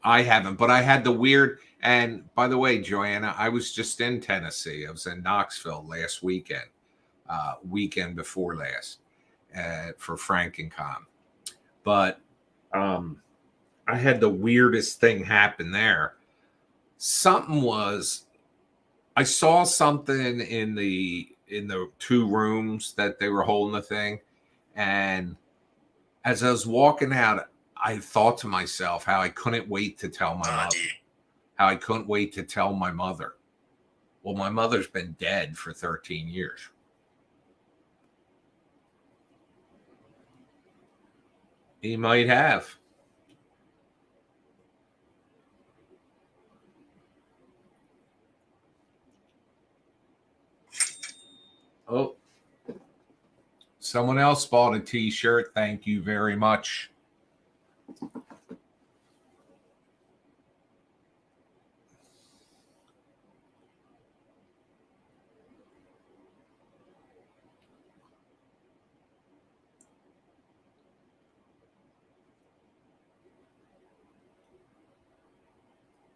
I haven't, but I had the weird. And by the way, Joanna, I was just in Tennessee. I was in Knoxville last weekend, weekend before last, for Frank and Con. But I had the weirdest thing happen there. I saw something in the 2 rooms that they were holding the thing, and as I was walking out, I thought to myself how I couldn't wait to tell my mother. How I couldn't wait to tell my mother. Well, my mother's been dead for 13 years. He might have. Oh, someone else bought a t-shirt. Thank you very much.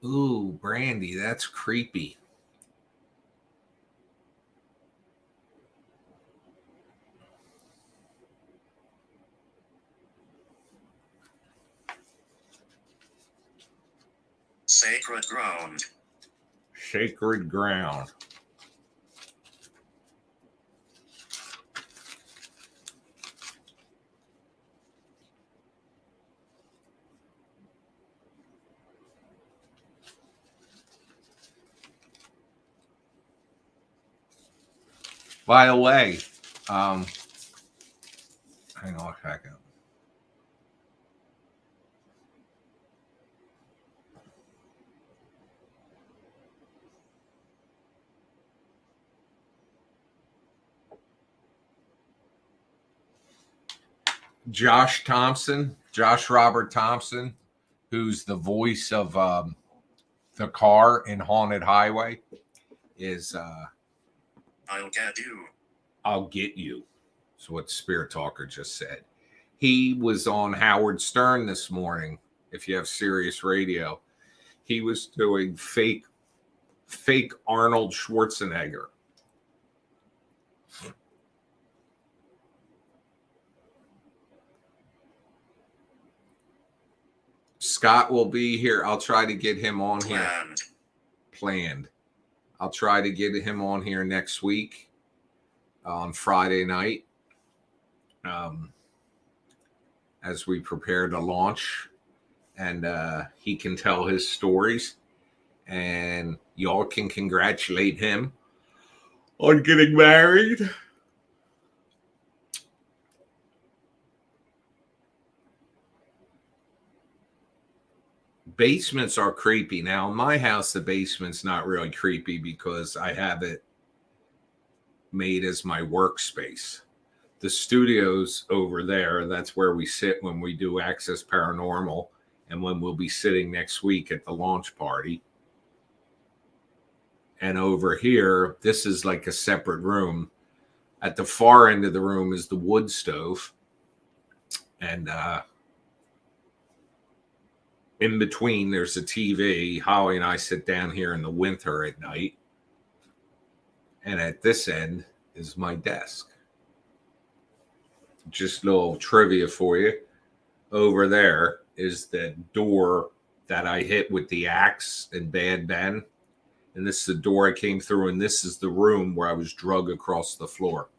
Ooh, Brandy, that's creepy. Sacred ground. Sacred ground. By the way, hang on a second. Josh Robert Thompson, who's the voice of the car in Haunted Highway, is I'll get you. I'll get you. That's what Spirit Talker just said. He was on Howard Stern this morning. If you have Sirius Radio, he was doing fake Arnold Schwarzenegger. Scott will be here. I'll try to get him on here. Planned. I'll try to get him on here next week on Friday night as we prepare to launch. And he can tell his stories. And y'all can congratulate him on getting married. Basements are creepy. Now, in my house, the basement's not really creepy because I have it made as my workspace. The studio's over there. That's where we sit when we do Access Paranormal and when we'll be sitting next week at the launch party. And over here, this is like a separate room. At the far end of the room is the wood stove. And in between, there's a TV. Holly and I sit down here in the winter at night. And at this end is my desk. Just a little trivia for you. Over there is the door that I hit with the axe in Bad Ben. And this is the door I came through, and this is the room where I was drug across the floor.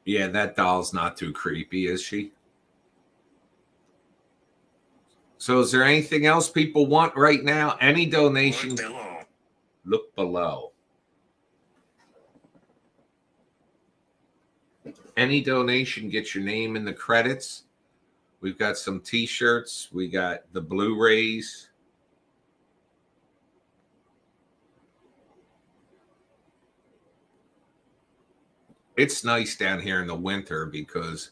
Yeah, that doll's not too creepy, is she? So is there anything else people want right now? Any donation? Look below. Look below. Any donation gets your name in the credits. We've got some t-shirts. We got the Blu-rays. It's nice down here in the winter because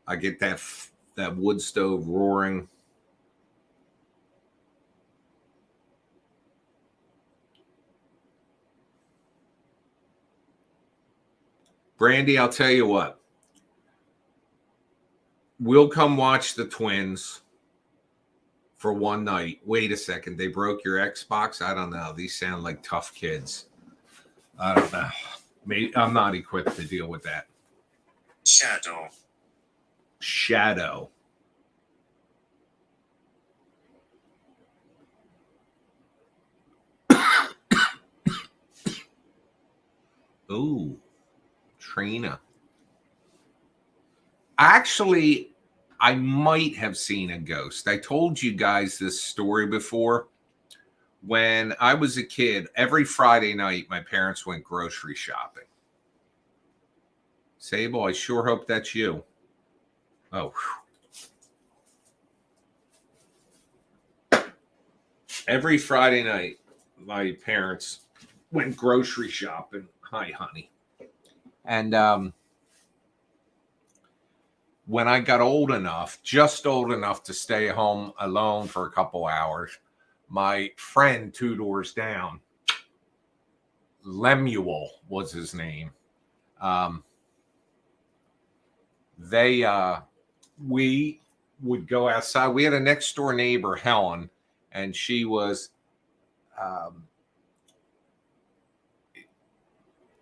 I get that wood stove roaring. Brandy, I'll tell you what. We'll come watch the Twins for one night. Wait a second. They broke your Xbox? I don't know. These sound like tough kids. I don't know. Maybe I'm not equipped to deal with that. Shadow. Ooh, Trina. Actually, I might have seen a ghost. I told you guys this story before. When I was a kid, every Friday night, my parents went grocery shopping. Sable, I sure hope that's you. Oh. Every Friday night, my parents went grocery shopping. Hi, honey. And when I got old enough, just old enough to stay home alone for a couple hours, my friend 2 doors down, Lemuel was his name. We would go outside. We had a next door neighbor, Helen, and she was,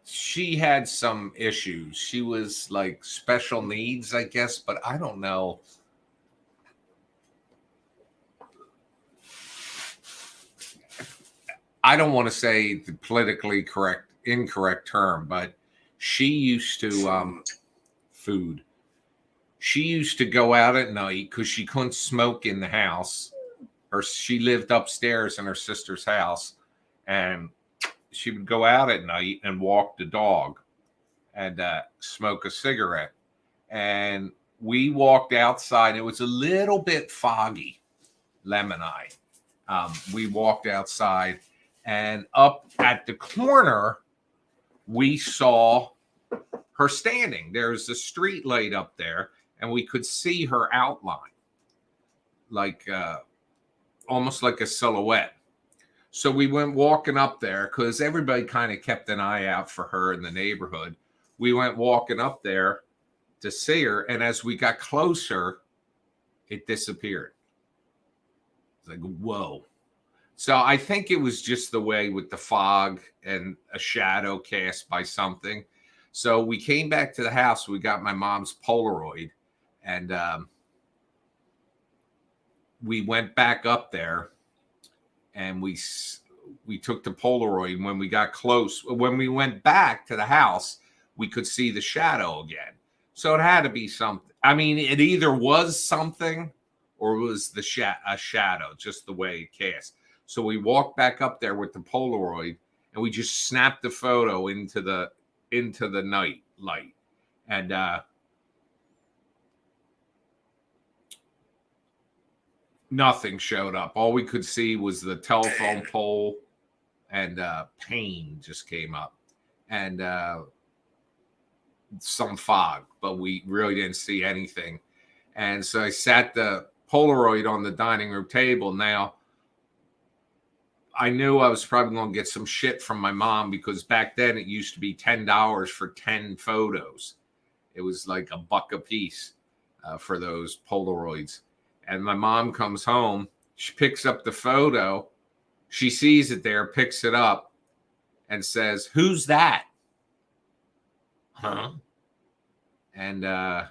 she had some issues. She was like special needs, I guess, but I don't know. I don't want to say the politically incorrect term, but she used to food. She used to go out at night because she couldn't smoke in the house. Or she lived upstairs in her sister's house, and she would go out at night and walk the dog and smoke a cigarette. And we walked outside. It was a little bit foggy, Lem and I. We walked outside, and up at the corner, we saw her standing. There's a street light up there, and we could see her outline, like almost like a silhouette. So we went walking up there because everybody kind of kept an eye out for her in the neighborhood. We went walking up there to see her, and as we got closer, it disappeared. It's like, whoa. So I think it was just the way with the fog and a shadow cast by something. So we came back to the house. We got my mom's Polaroid, and we went back up there, and we took the Polaroid. And when we got close, when we went back to the house, we could see the shadow again. So it had to be something. I mean, it either was something or it was a shadow, just the way it cast. So we walked back up there with the Polaroid, and we just snapped the photo into the night light. And nothing showed up. All we could see was the telephone pole, and pain just came up, and some fog, but we really didn't see anything. And so I sat the Polaroid on the dining room table. Now, I knew I was probably going to get some shit from my mom because back then it used to be $10 for 10 photos. It was like $1 a piece for those Polaroids. And my mom comes home She picks up the photo. She sees it there, picks it up, and says, "Who's that?" Huh? And I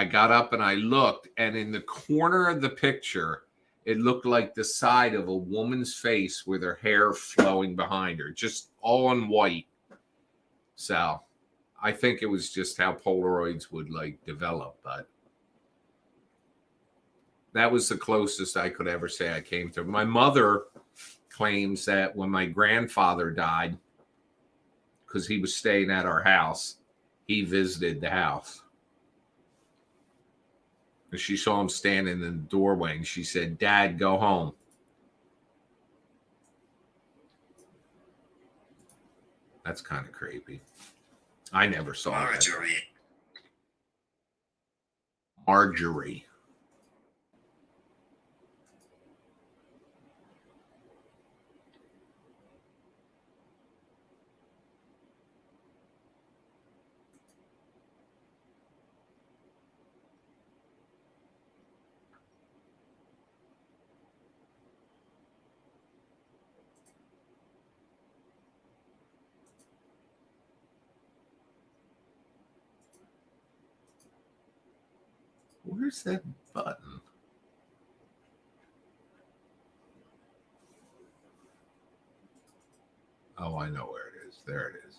got up and I looked, and in the corner of the picture, it looked like the side of a woman's face with her hair flowing behind her, just all in white. So I think it was just how Polaroids would like develop, but that was the closest I could ever say I came to. My mother claims that when my grandfather died, because he was staying at our house, he visited the house. And she saw him standing in the doorway, and she said, "Dad, go home." That's kind of creepy. I never saw that. Marjorie. Marjorie. Where's that button? Oh, I know where it is. There it is.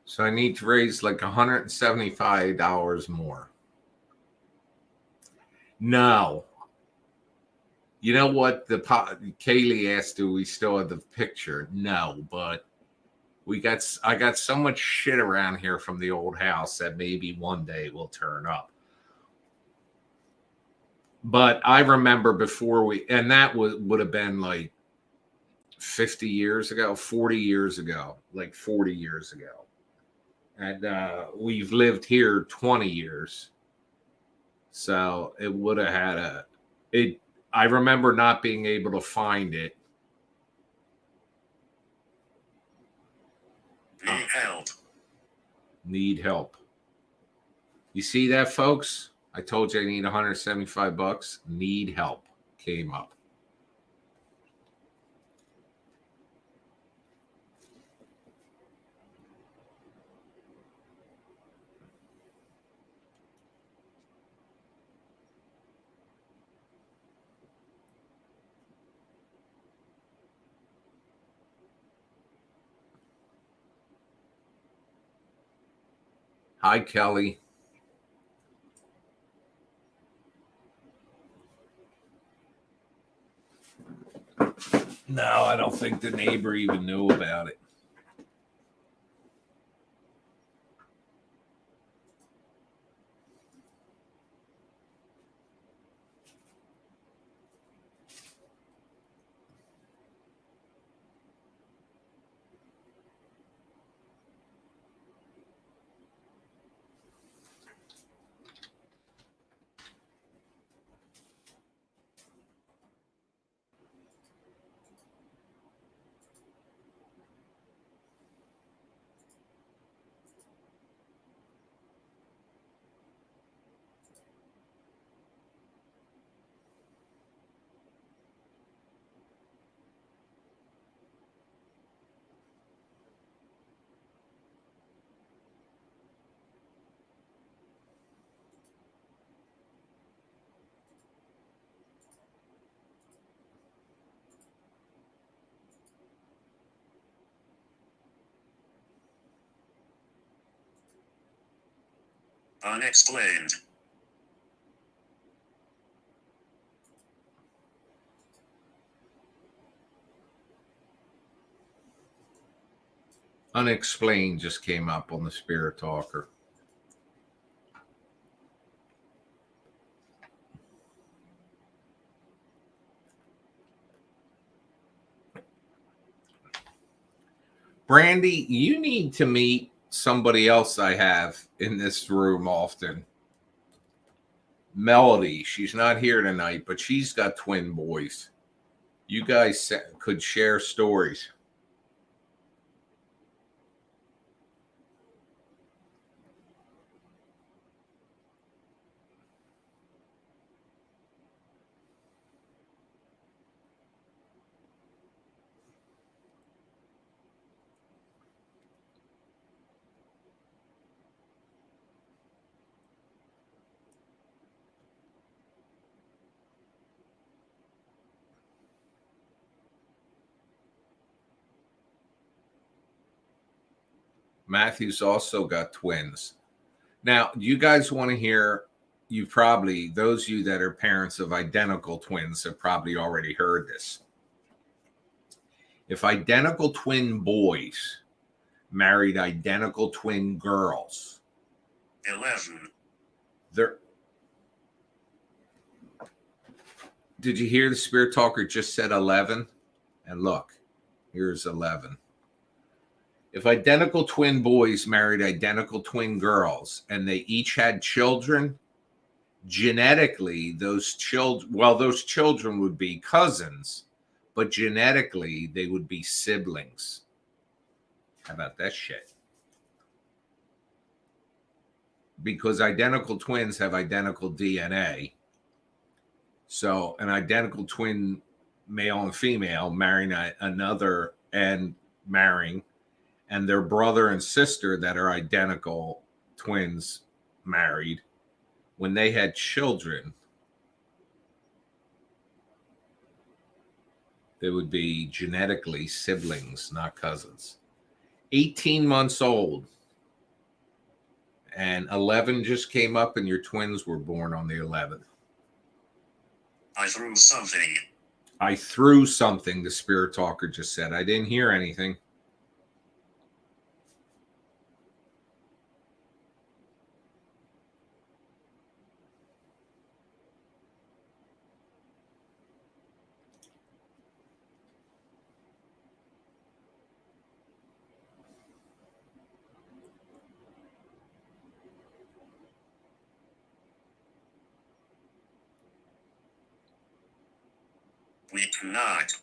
So I need to raise like $175 more. No. You know what? Kaylee asked, "Do we still have the picture?" No, but I got so much shit around here from the old house that maybe one day will turn up. But I remember before and that would have been like 50 years ago, 40 years ago, like 40 years ago. And we've lived here 20 years. So it would have had I remember not being able to find it. Need help. Need help. You see that, folks? I told you I need $175. Need help came up. Hi, Kelly. No, I don't think the neighbor even knew about it. Unexplained. Unexplained just came up on the Spirit Talker. Brandy, you need to meet somebody else I have in this room often. Melody, she's not here tonight, but she's got twin boys. You guys could share stories. Matthew's also got twins. Now, you guys want to hear, those of you that are parents of identical twins have probably already heard this. If identical twin boys married identical twin girls, 11. Did you hear the spirit talker just said 11? And look, here's 11. If identical twin boys married identical twin girls and they each had children, genetically, those children would be cousins, but genetically, they would be siblings. How about that shit? Because identical twins have identical DNA. So an identical twin, male and female, marrying another and marrying, and their brother and sister that are identical twins married, when they had children, they would be genetically siblings, not cousins. 18 months old, and 11 just came up, and your twins were born on the 11th. I threw something. I threw something, the spirit talker just said. I didn't hear anything. We cannot.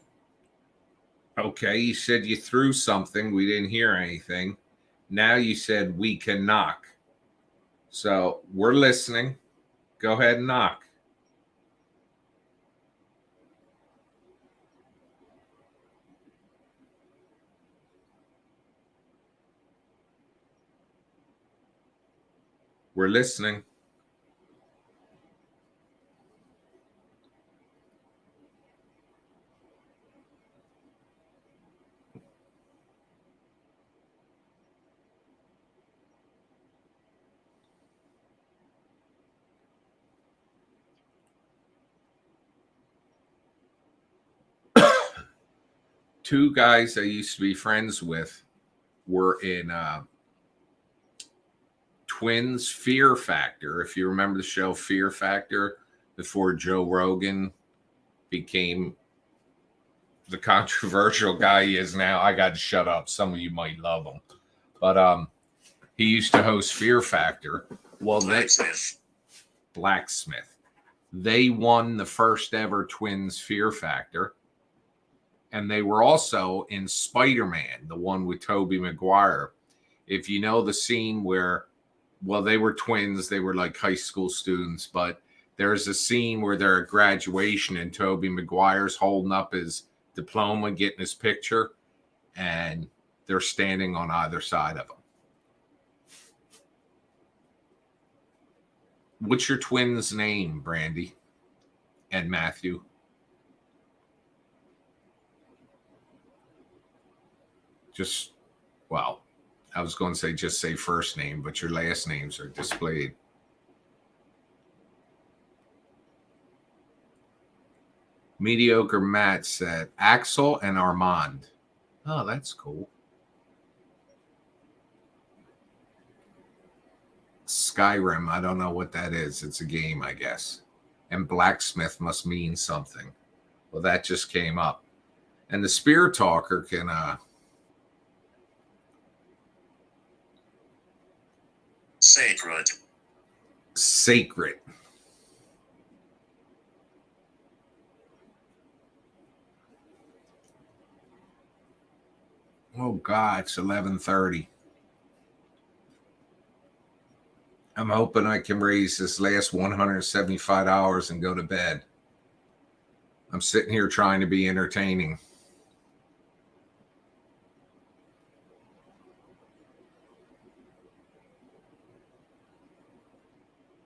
Okay, you said you threw something. We didn't hear anything. Now you said we can knock. So we're listening. Go ahead and knock. We're listening. Two guys I used to be friends with were in Twins Fear Factor. If you remember the show Fear Factor, before Joe Rogan became the controversial guy he is now. I got to shut up. Some of you might love him. But he used to host Fear Factor. Well, Blacksmith. They won the first ever Twins Fear Factor. And they were also in Spider-Man, the one with Tobey Maguire. If you know the scene where, well, they were twins, they were like high school students, but there's a scene where they're at graduation and Tobey Maguire's holding up his diploma, getting his picture, and they're standing on either side of him. What's your twins' name, Brandy and Matthew? I was going to say just say first name, but your last names are displayed. Mediocre Matt said Axel and Armand. Oh, that's cool. Skyrim, I don't know what that is. It's a game, I guess. And blacksmith must mean something. Well, that just came up. And the spirit talker can Sacred. Sacred. Oh God, it's 11:30. I'm hoping I can raise this last $175 and go to bed. I'm sitting here trying to be entertaining.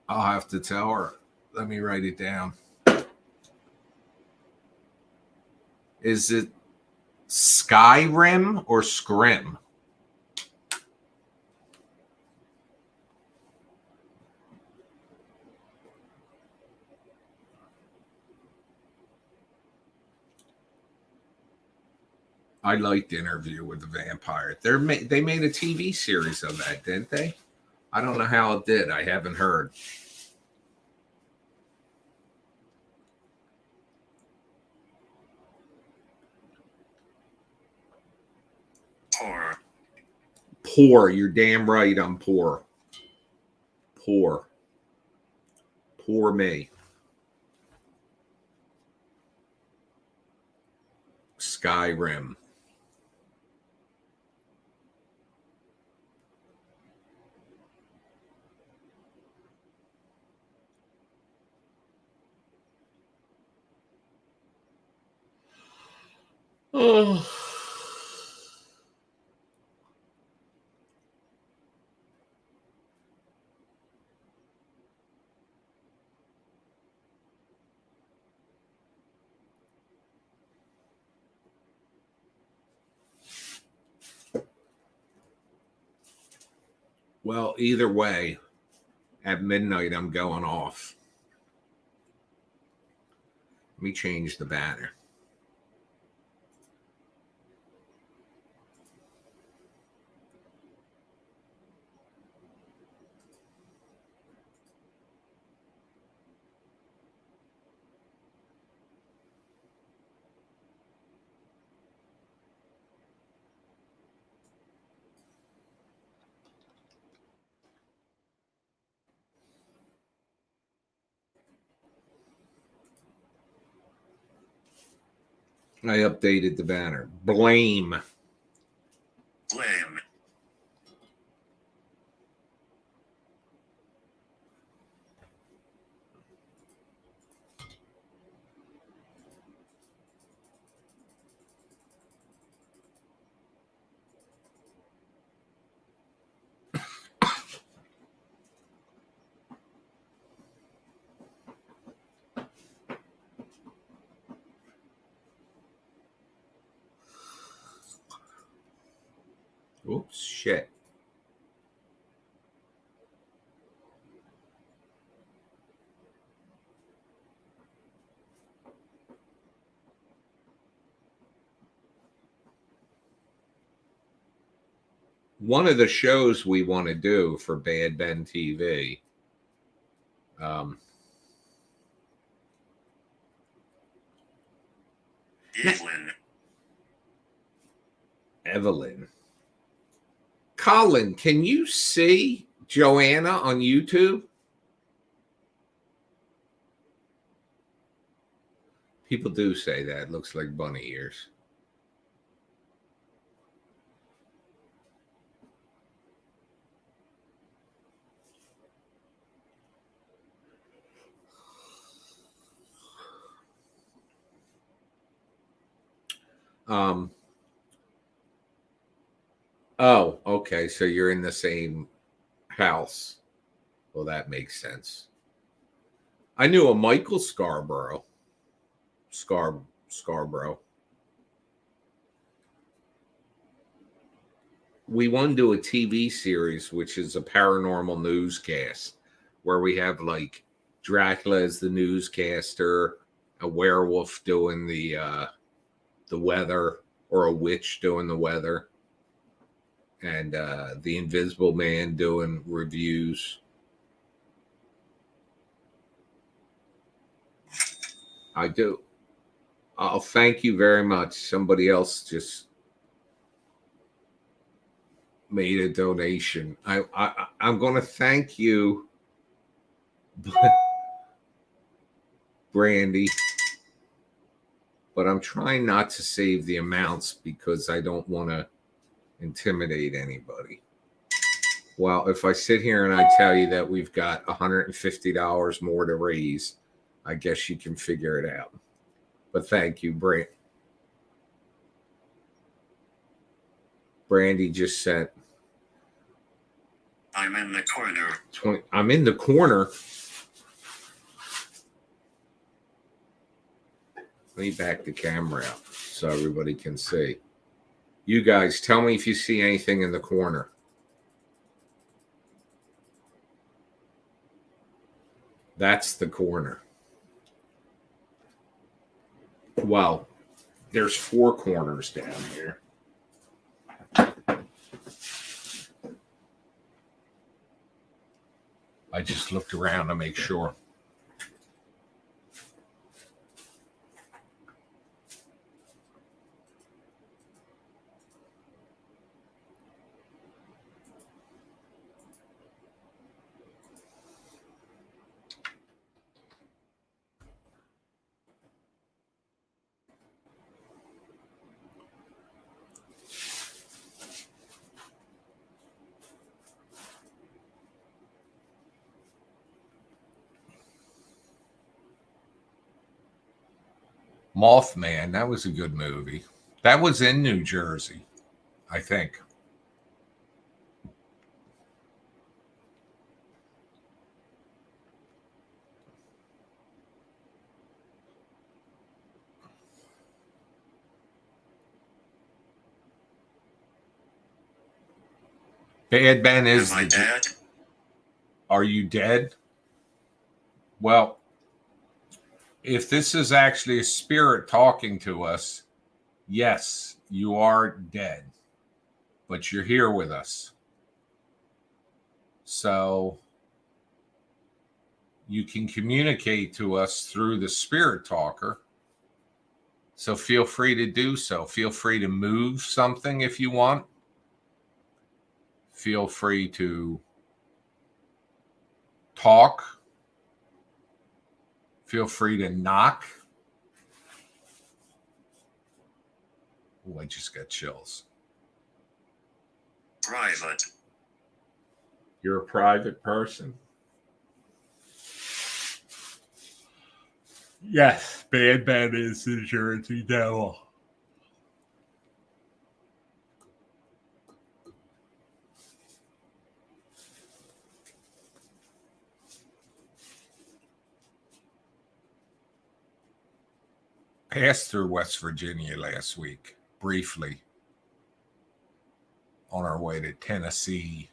I'll have to tell her. Let me write it down. Is it Skyrim or Scrim? I liked Interview with the Vampire. They made a TV series of that, didn't they? I don't know how it did. I haven't heard. Poor. Poor. You're damn right. I'm poor. Poor. Poor me. Skyrim. Oh. Well, either way, at midnight, I'm going off. Let me change the banner. I updated the banner. Blame. Blame. Oops, shit. One of the shows we want to do for Bad Ben TV. Evelyn. Colin, can you see Joanna on YouTube? People do say that. It looks like bunny ears. Oh, okay. So you're in the same house. Well, that makes sense. I knew a Michael Scarborough. Scarborough. We want to do a TV series, which is a paranormal newscast, where we have like Dracula as the newscaster, a werewolf doing the weather, or a witch doing the weather, and the Invisible Man doing reviews. I do. I'll thank you very much. Somebody else just made a donation. I'm going to thank you, Brandy, but I'm trying not to save the amounts because I don't want to intimidate anybody. Well, if I sit here and I tell you that we've got $150 more to raise, I guess you can figure it out. But thank you, Brandy just sent. I'm in the corner. 20. I'm in the corner. Let me back the camera out so everybody can see. You guys, tell me if you see anything in the corner. That's the corner. Well, there's 4 corners down here. I just looked around to make sure. Mothman, that was a good movie. That was in New Jersey, I think. Bad Ben is. Am I dead? Are you dead? Well, if this is actually a spirit talking to us, yes, you are dead, but you're here with us. So you can communicate to us through the spirit talker. So feel free to do so. Feel free to move something if you want. Feel free to talk. Feel free to knock. Oh, I just got chills. Private. You're a private person? Yes, Bad Ben is the Jersey Devil. Passed through West Virginia last week, briefly, on our way to Tennessee.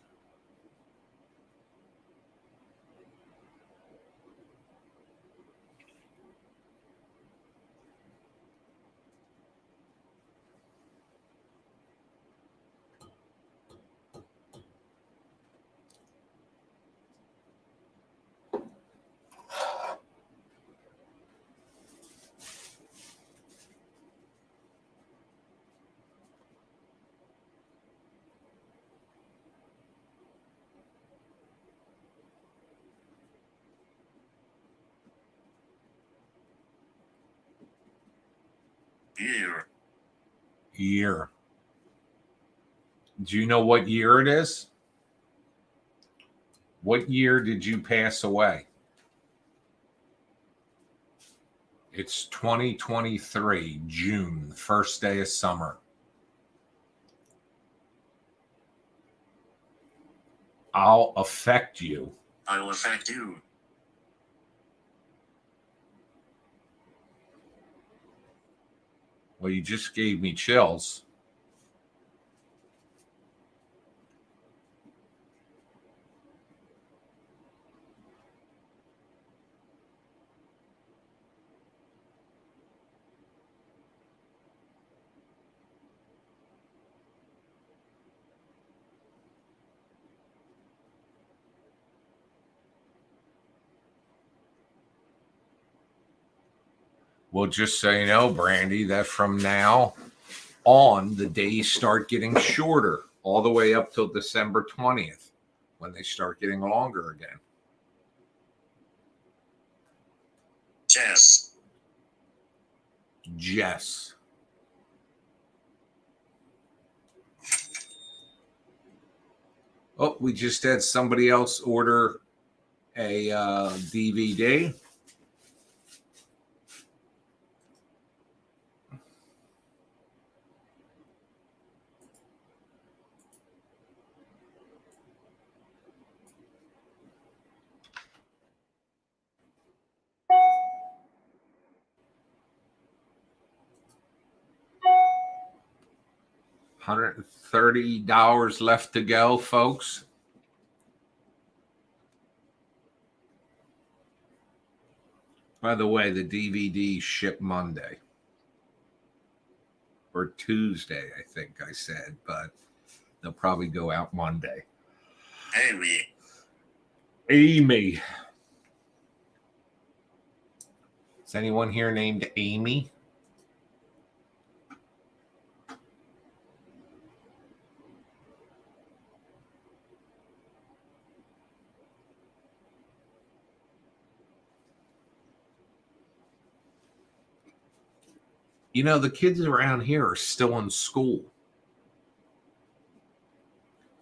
Year. Do you know what year it is? What year did you pass away? It's 2023, June, first day of summer. I'll affect you. I'll affect you. Well, you just gave me chills. Well, just so you know, Brandy, that from now on, the days start getting shorter all the way up till December 20th when they start getting longer again. Jess. Oh, we just had somebody else order a DVD. $130 left to go, folks. By the way, the DVD ship Monday or Tuesday, I think I said, but they'll probably go out Monday. Amy. Is anyone here named Amy? You know, the kids around here are still in school.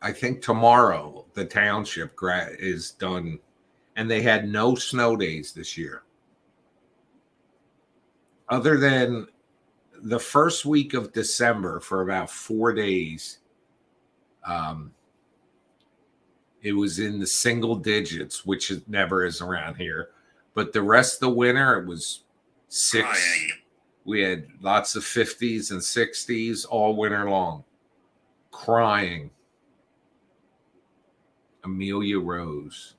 I think tomorrow the township is done, and they had no snow days this year. Other than the first week of December for about 4 days, it was in the single digits, which it never is around here. But the rest of the winter, it was 6. Crying. We had lots of 50s and 60s all winter long. Crying. Amelia Rose.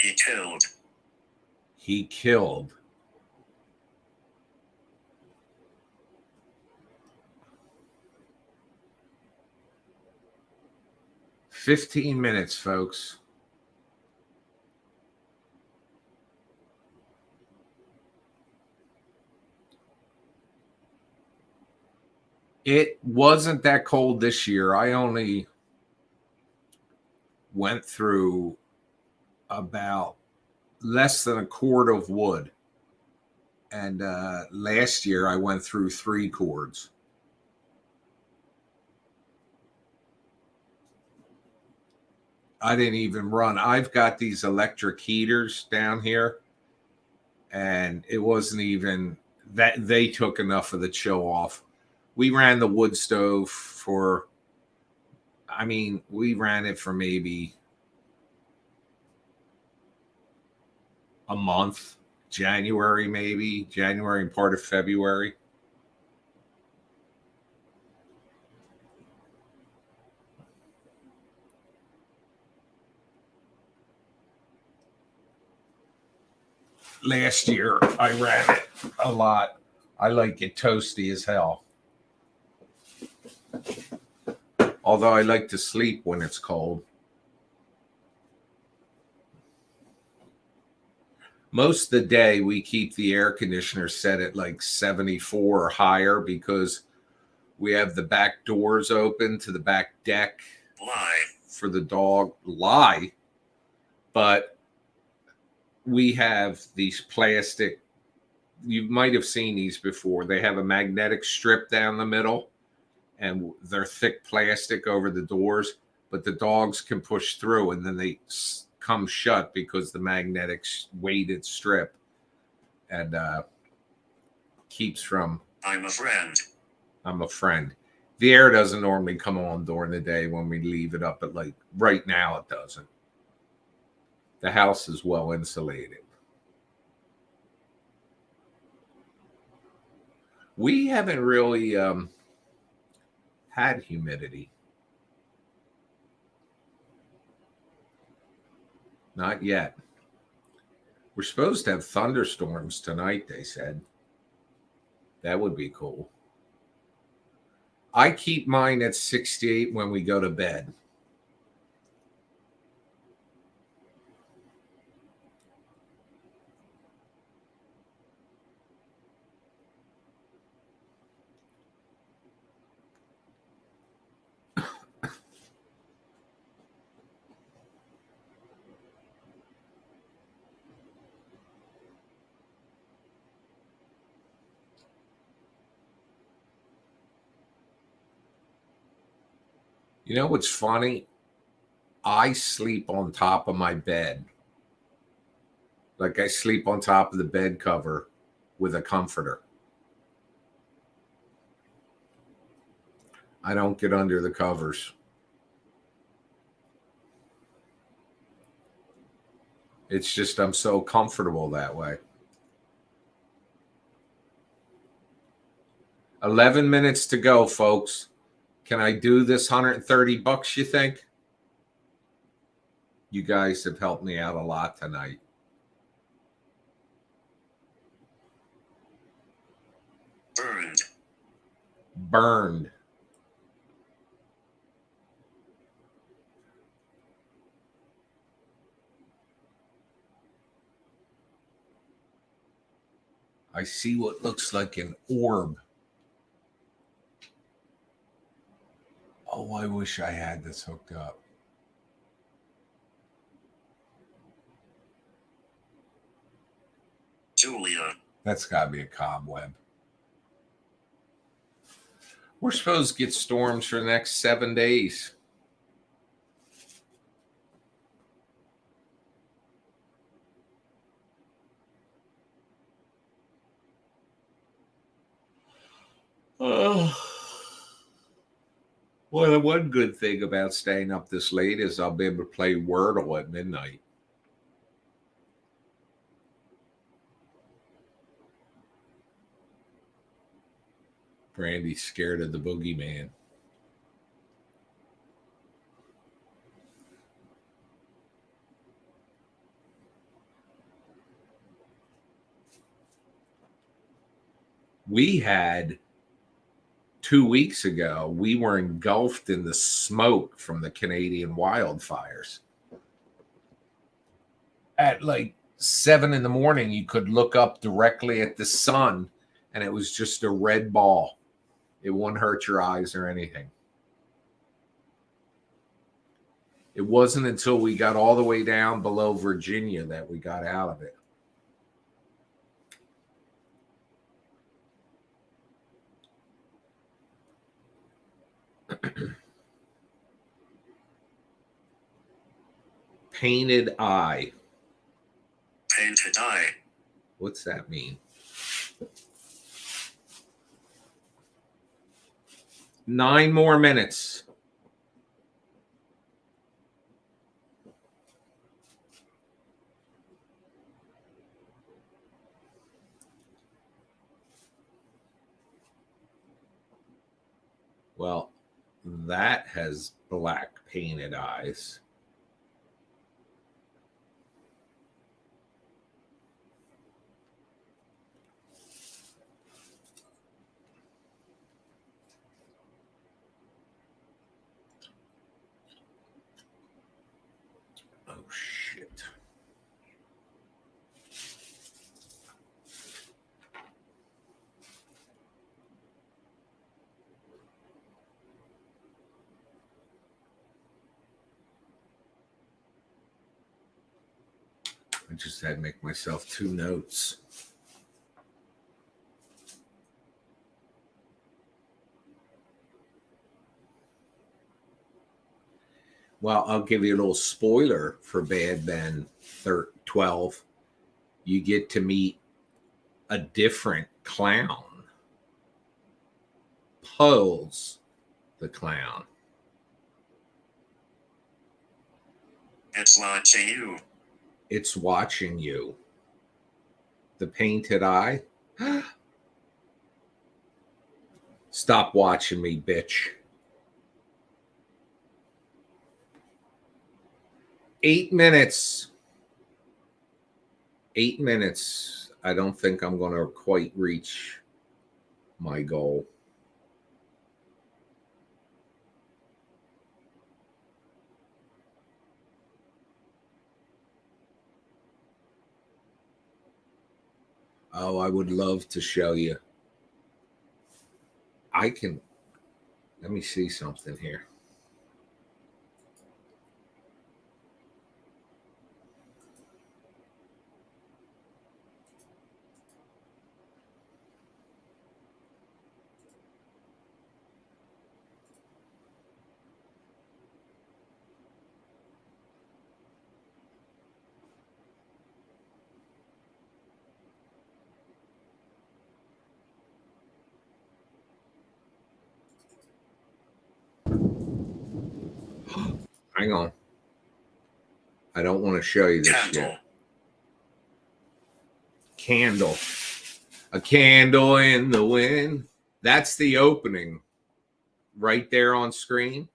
He killed. He killed. "15 minutes, folks." It wasn't that cold this year. I only went through about less than a cord of wood. And last year I went through 3 cords. I didn't even run. I've got these electric heaters down here, and it wasn't even that they took enough of the chill off. We ran the wood stove for, we ran it for maybe a month, January and part of February. Last year I ran it a lot. I like it toasty as hell. Although I like to sleep when it's cold. Most of the day we keep the air conditioner set at like 74 or higher because we have the back doors open to the back deck. Lie. For the dog. Lie. But we have these plastic, you might have seen these before. They have a magnetic strip down the middle, and they're thick plastic over the doors, but the dogs can push through, and then they come shut because the magnetic weighted strip and keeps from. I'm a friend. I'm a friend. The air doesn't normally come on during the day when we leave it up, but like right now it doesn't. The house is well insulated. We haven't really had humidity. Not yet. We're supposed to have thunderstorms tonight, they said. That would be cool. I keep mine at 68 when we go to bed. You know what's funny? I sleep on top of my bed. Like I sleep on top of the bed cover with a comforter. I don't get under the covers. It's just I'm so comfortable that way. 11 minutes to go, folks. Can I do this $130, you think? You guys have helped me out a lot tonight. Burned. Burned. I see what looks like an orb. Oh, I wish I had this hooked up. Julia. That's got to be a cobweb. We're supposed to get storms for the next 7 days. Oh. Well, the one good thing about staying up this late is I'll be able to play Wordle at midnight. Brandy's scared of the boogeyman. We had 2 weeks ago, we were engulfed in the smoke from the Canadian wildfires. At like 7 in the morning, you could look up directly at the sun and it was just a red ball. It wouldn't hurt your eyes or anything. It wasn't until we got all the way down below Virginia that we got out of it. Painted eye. Painted eye. What's that mean? 9 more minutes. Well, that has black painted eyes. Oh, shit. I just had to make myself 2 notes. Well, I'll give you a little spoiler for Bad Ben 12. You get to meet a different clown. Pose the clown. It's watching you. It's watching you. The painted eye. Stop watching me, bitch. 8 minutes. 8 minutes. I don't think I'm going to quite reach my goal. Oh, I would love to show you. I can. Let me see something here. Hang on. I don't want to show you this Candle. yet. Candle. A candle in the wind. That's the opening. Right there on screen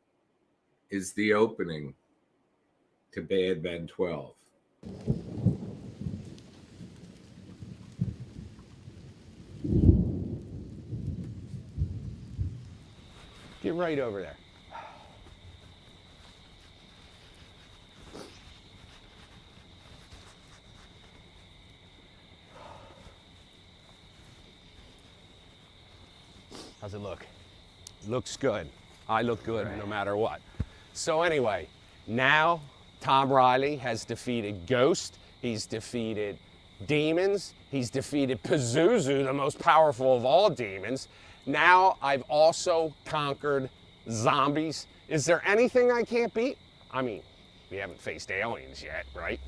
is the opening to Bad Ben 12. Get right over there. How's it look? Looks good. I look good no matter what. So anyway, now Tom Riley has defeated Ghost. He's defeated demons. He's defeated Pazuzu, the most powerful of all demons. Now I've also conquered zombies. Is there anything I can't beat? I mean, we haven't faced aliens yet, right?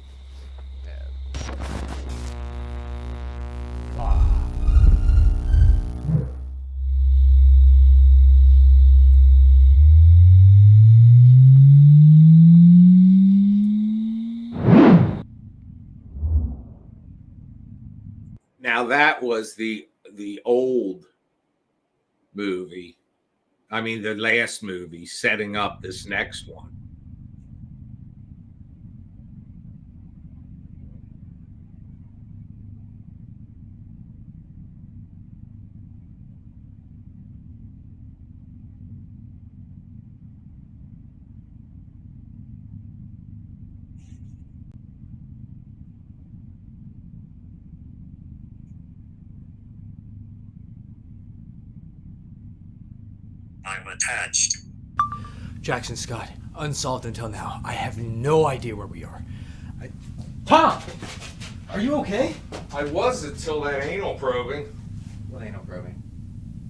Now that was the old movie. I mean, the last movie setting up this next one. I'm attached. Jackson Scott, unsolved until now. I have no idea where we are. Tom! Are you okay? I was until that anal probing. What ain't no probing?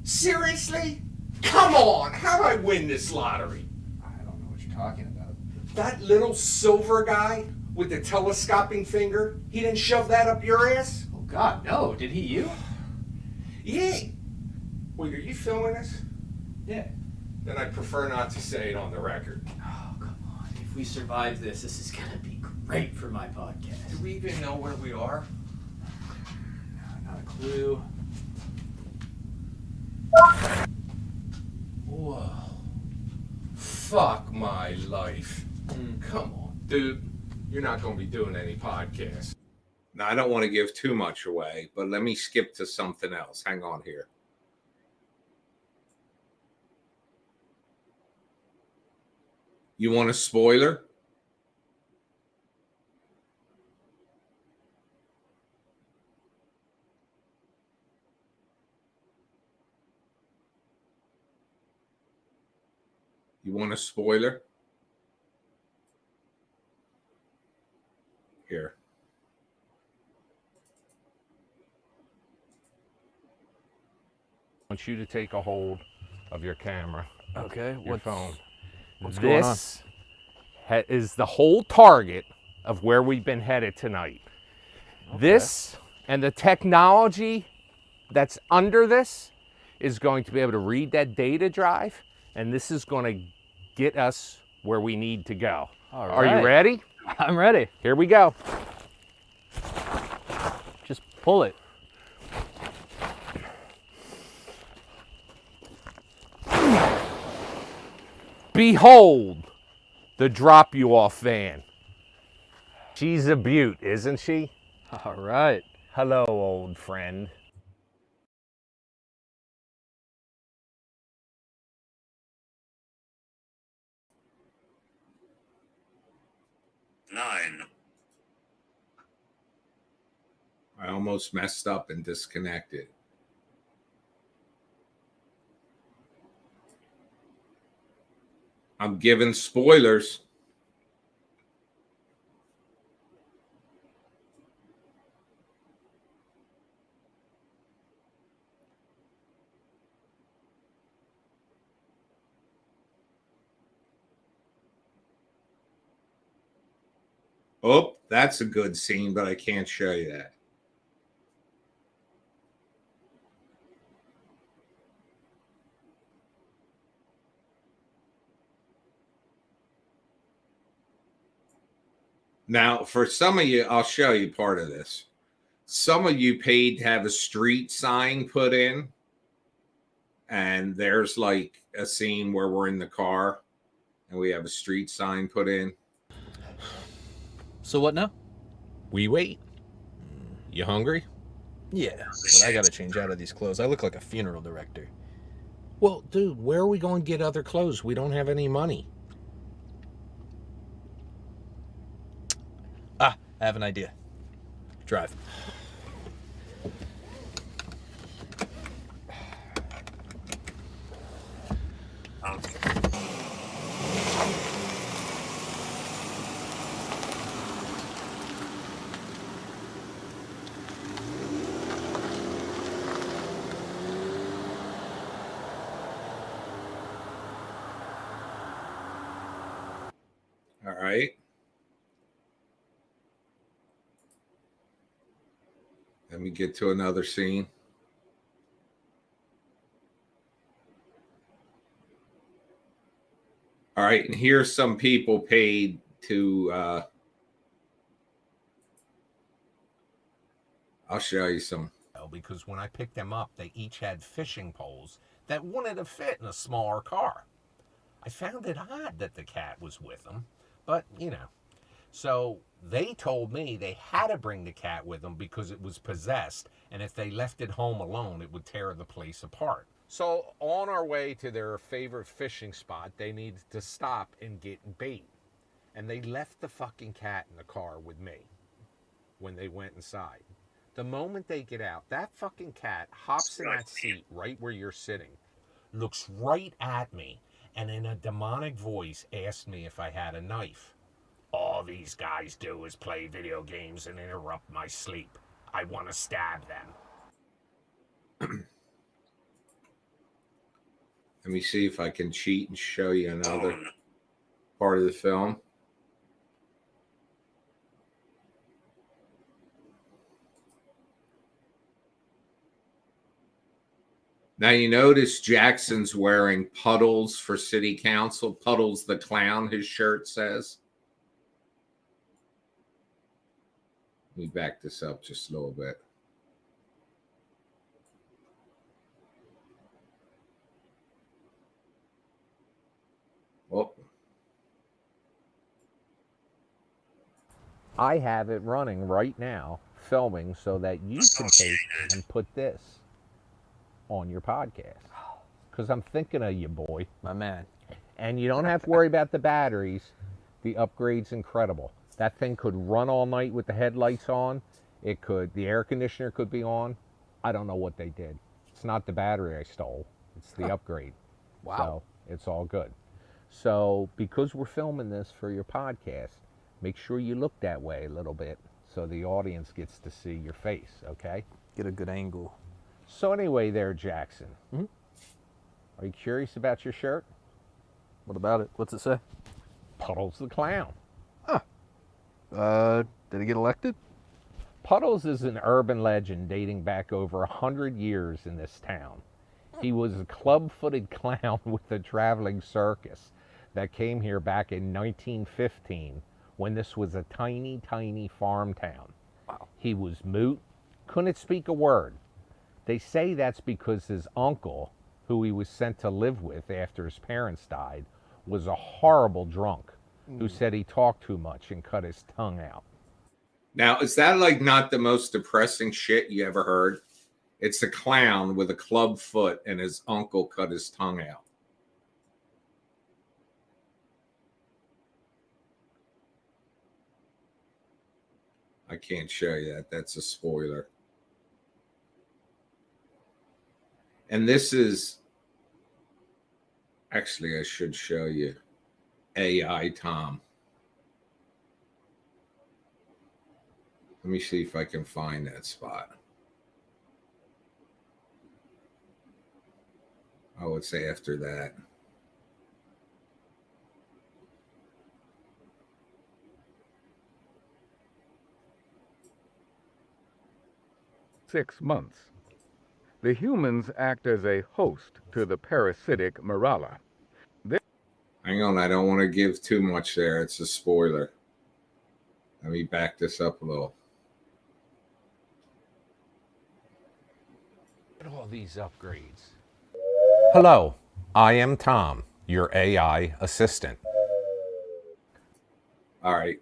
Seriously? Come on! How'd I win this lottery? I don't know what you're talking about. That little silver guy with the telescoping finger, he didn't shove that up your ass? Oh God, no. Did he you? Yeah. Wait, are you filming this? Yeah. Then I prefer not to say it on the record. Oh, come on. If we survive this is gonna be great for my podcast. Do we even know where we are? Not a clue. Whoa. Fuck my life. Come on, dude. You're not going to be doing any podcasts. Now, I don't want to give too much away, but let me skip to something else. Hang on here. You want a spoiler? You want a spoiler? Here. I want you to take a hold of your camera, Okay, your phone. what's going on? This is the whole target of where we've been headed tonight. This and the technology that's under this is going to be able to read that data drive, and this is going to get us where we need to go. All Are you right. ready? I'm ready. Here we go. Just pull it. Behold the drop you off van. She's a beaut, isn't she? All right. Hello, old friend. Nine. I almost messed up and disconnected. I'm giving spoilers. Oh, that's a good scene, but I can't show you that. Now, for some of you, I'll show you part of this. Some of you paid to have a street sign put in, and there's like a scene where we're in the car and we have a street sign put in. So what now? We wait. You hungry? Yeah, but I gotta change out of these clothes. I look like a funeral director. Well, dude, where are we going to get other clothes? We don't have any money. Ah, I have an idea. Drive. All right. Let me get to another scene. All right, and here's some people paid to I'll show you some. Because when I picked them up, they each had fishing poles that wouldn't have fit in a smaller car. I found it odd that the cat was with them, but you know. So they told me they had to bring the cat with them because it was possessed, and if they left it home alone, it would tear the place apart. So on our way to their favorite fishing spot, they needed to stop and get bait. And they left the fucking cat in the car with me when they went inside. The moment they get out, that fucking cat hops in that seat right where you're sitting, looks right at me, and in a demonic voice asked me if I had a knife. All these guys do is play video games and interrupt my sleep. I want to stab them. Let me see if I can cheat and show you another part of the film. Now you notice Jackson's wearing Puddles for city council. Puddles the clown, his shirt says. Let me back this up just a little bit. Oh. I have it running right now, filming, so that you can take and put this on your podcast. Because I'm thinking of you, boy. My man. And you don't have to worry about the batteries. The upgrade's incredible. That thing could run all night with the headlights on. It could, the air conditioner could be on. I don't know what they did. It's not the battery I stole. It's the upgrade. Wow. So it's all good. So because we're filming this for your podcast, make sure you look that way a little bit so the audience gets to see your face, okay? Get a good angle. So anyway there, Jackson. Are you curious about your shirt? What about it? What's it say? Puddles the Clown. Did he get elected? Puddles is an urban legend dating back over 100 years in this town. He was a club-footed clown with a traveling circus that came here back in 1915 when this was a tiny, tiny farm town. Wow. He was mute, couldn't speak a word. They say that's because his uncle, who he was sent to live with after his parents died, was a horrible drunk who said he talked too much and cut his tongue out. Now, is that like not the most depressing shit you ever heard? It's a clown with a club foot and his uncle cut his tongue out. I can't show you that. That's a spoiler. And this is, actually, I should show you AI Tom. Let me see if I can find that spot. Oh, it's after that. Six months. The humans act as a host to the parasitic Marala. Hang on, I don't want to give too much there. It's a spoiler. Let me back this up a little. Look at all these upgrades. Hello, I am Tom, your AI assistant. All right.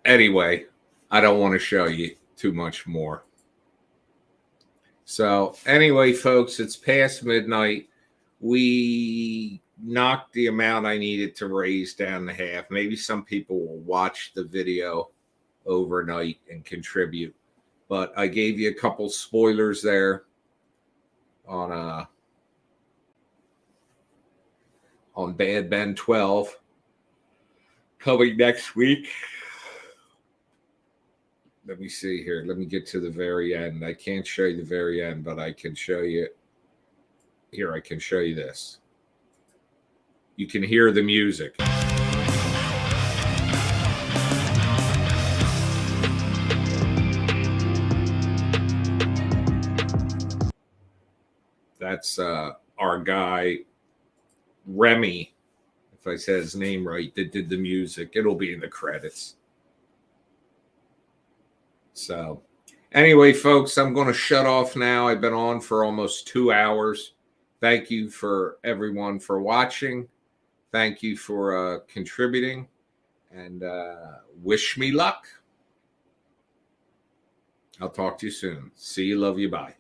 Anyway, I don't want to show you too much more. So anyway, folks, it's past midnight. We knocked the amount I needed to raise down to half. Maybe some people will watch the video overnight and contribute. But I gave you a couple spoilers there on Bad Ben 12 coming next week. Let me see here. Let me get to the very end. I can't show you the very end, but I can show you. Here, I can show you this. You can hear the music. That's our guy, Remy, if I said his name right, that did the music. It'll be in the credits. So anyway, folks, I'm going to shut off now. I've been on for almost 2 hours. Thank you for everyone for watching. Thank you for contributing, and wish me luck. I'll talk to you soon. See you. Love you. Bye.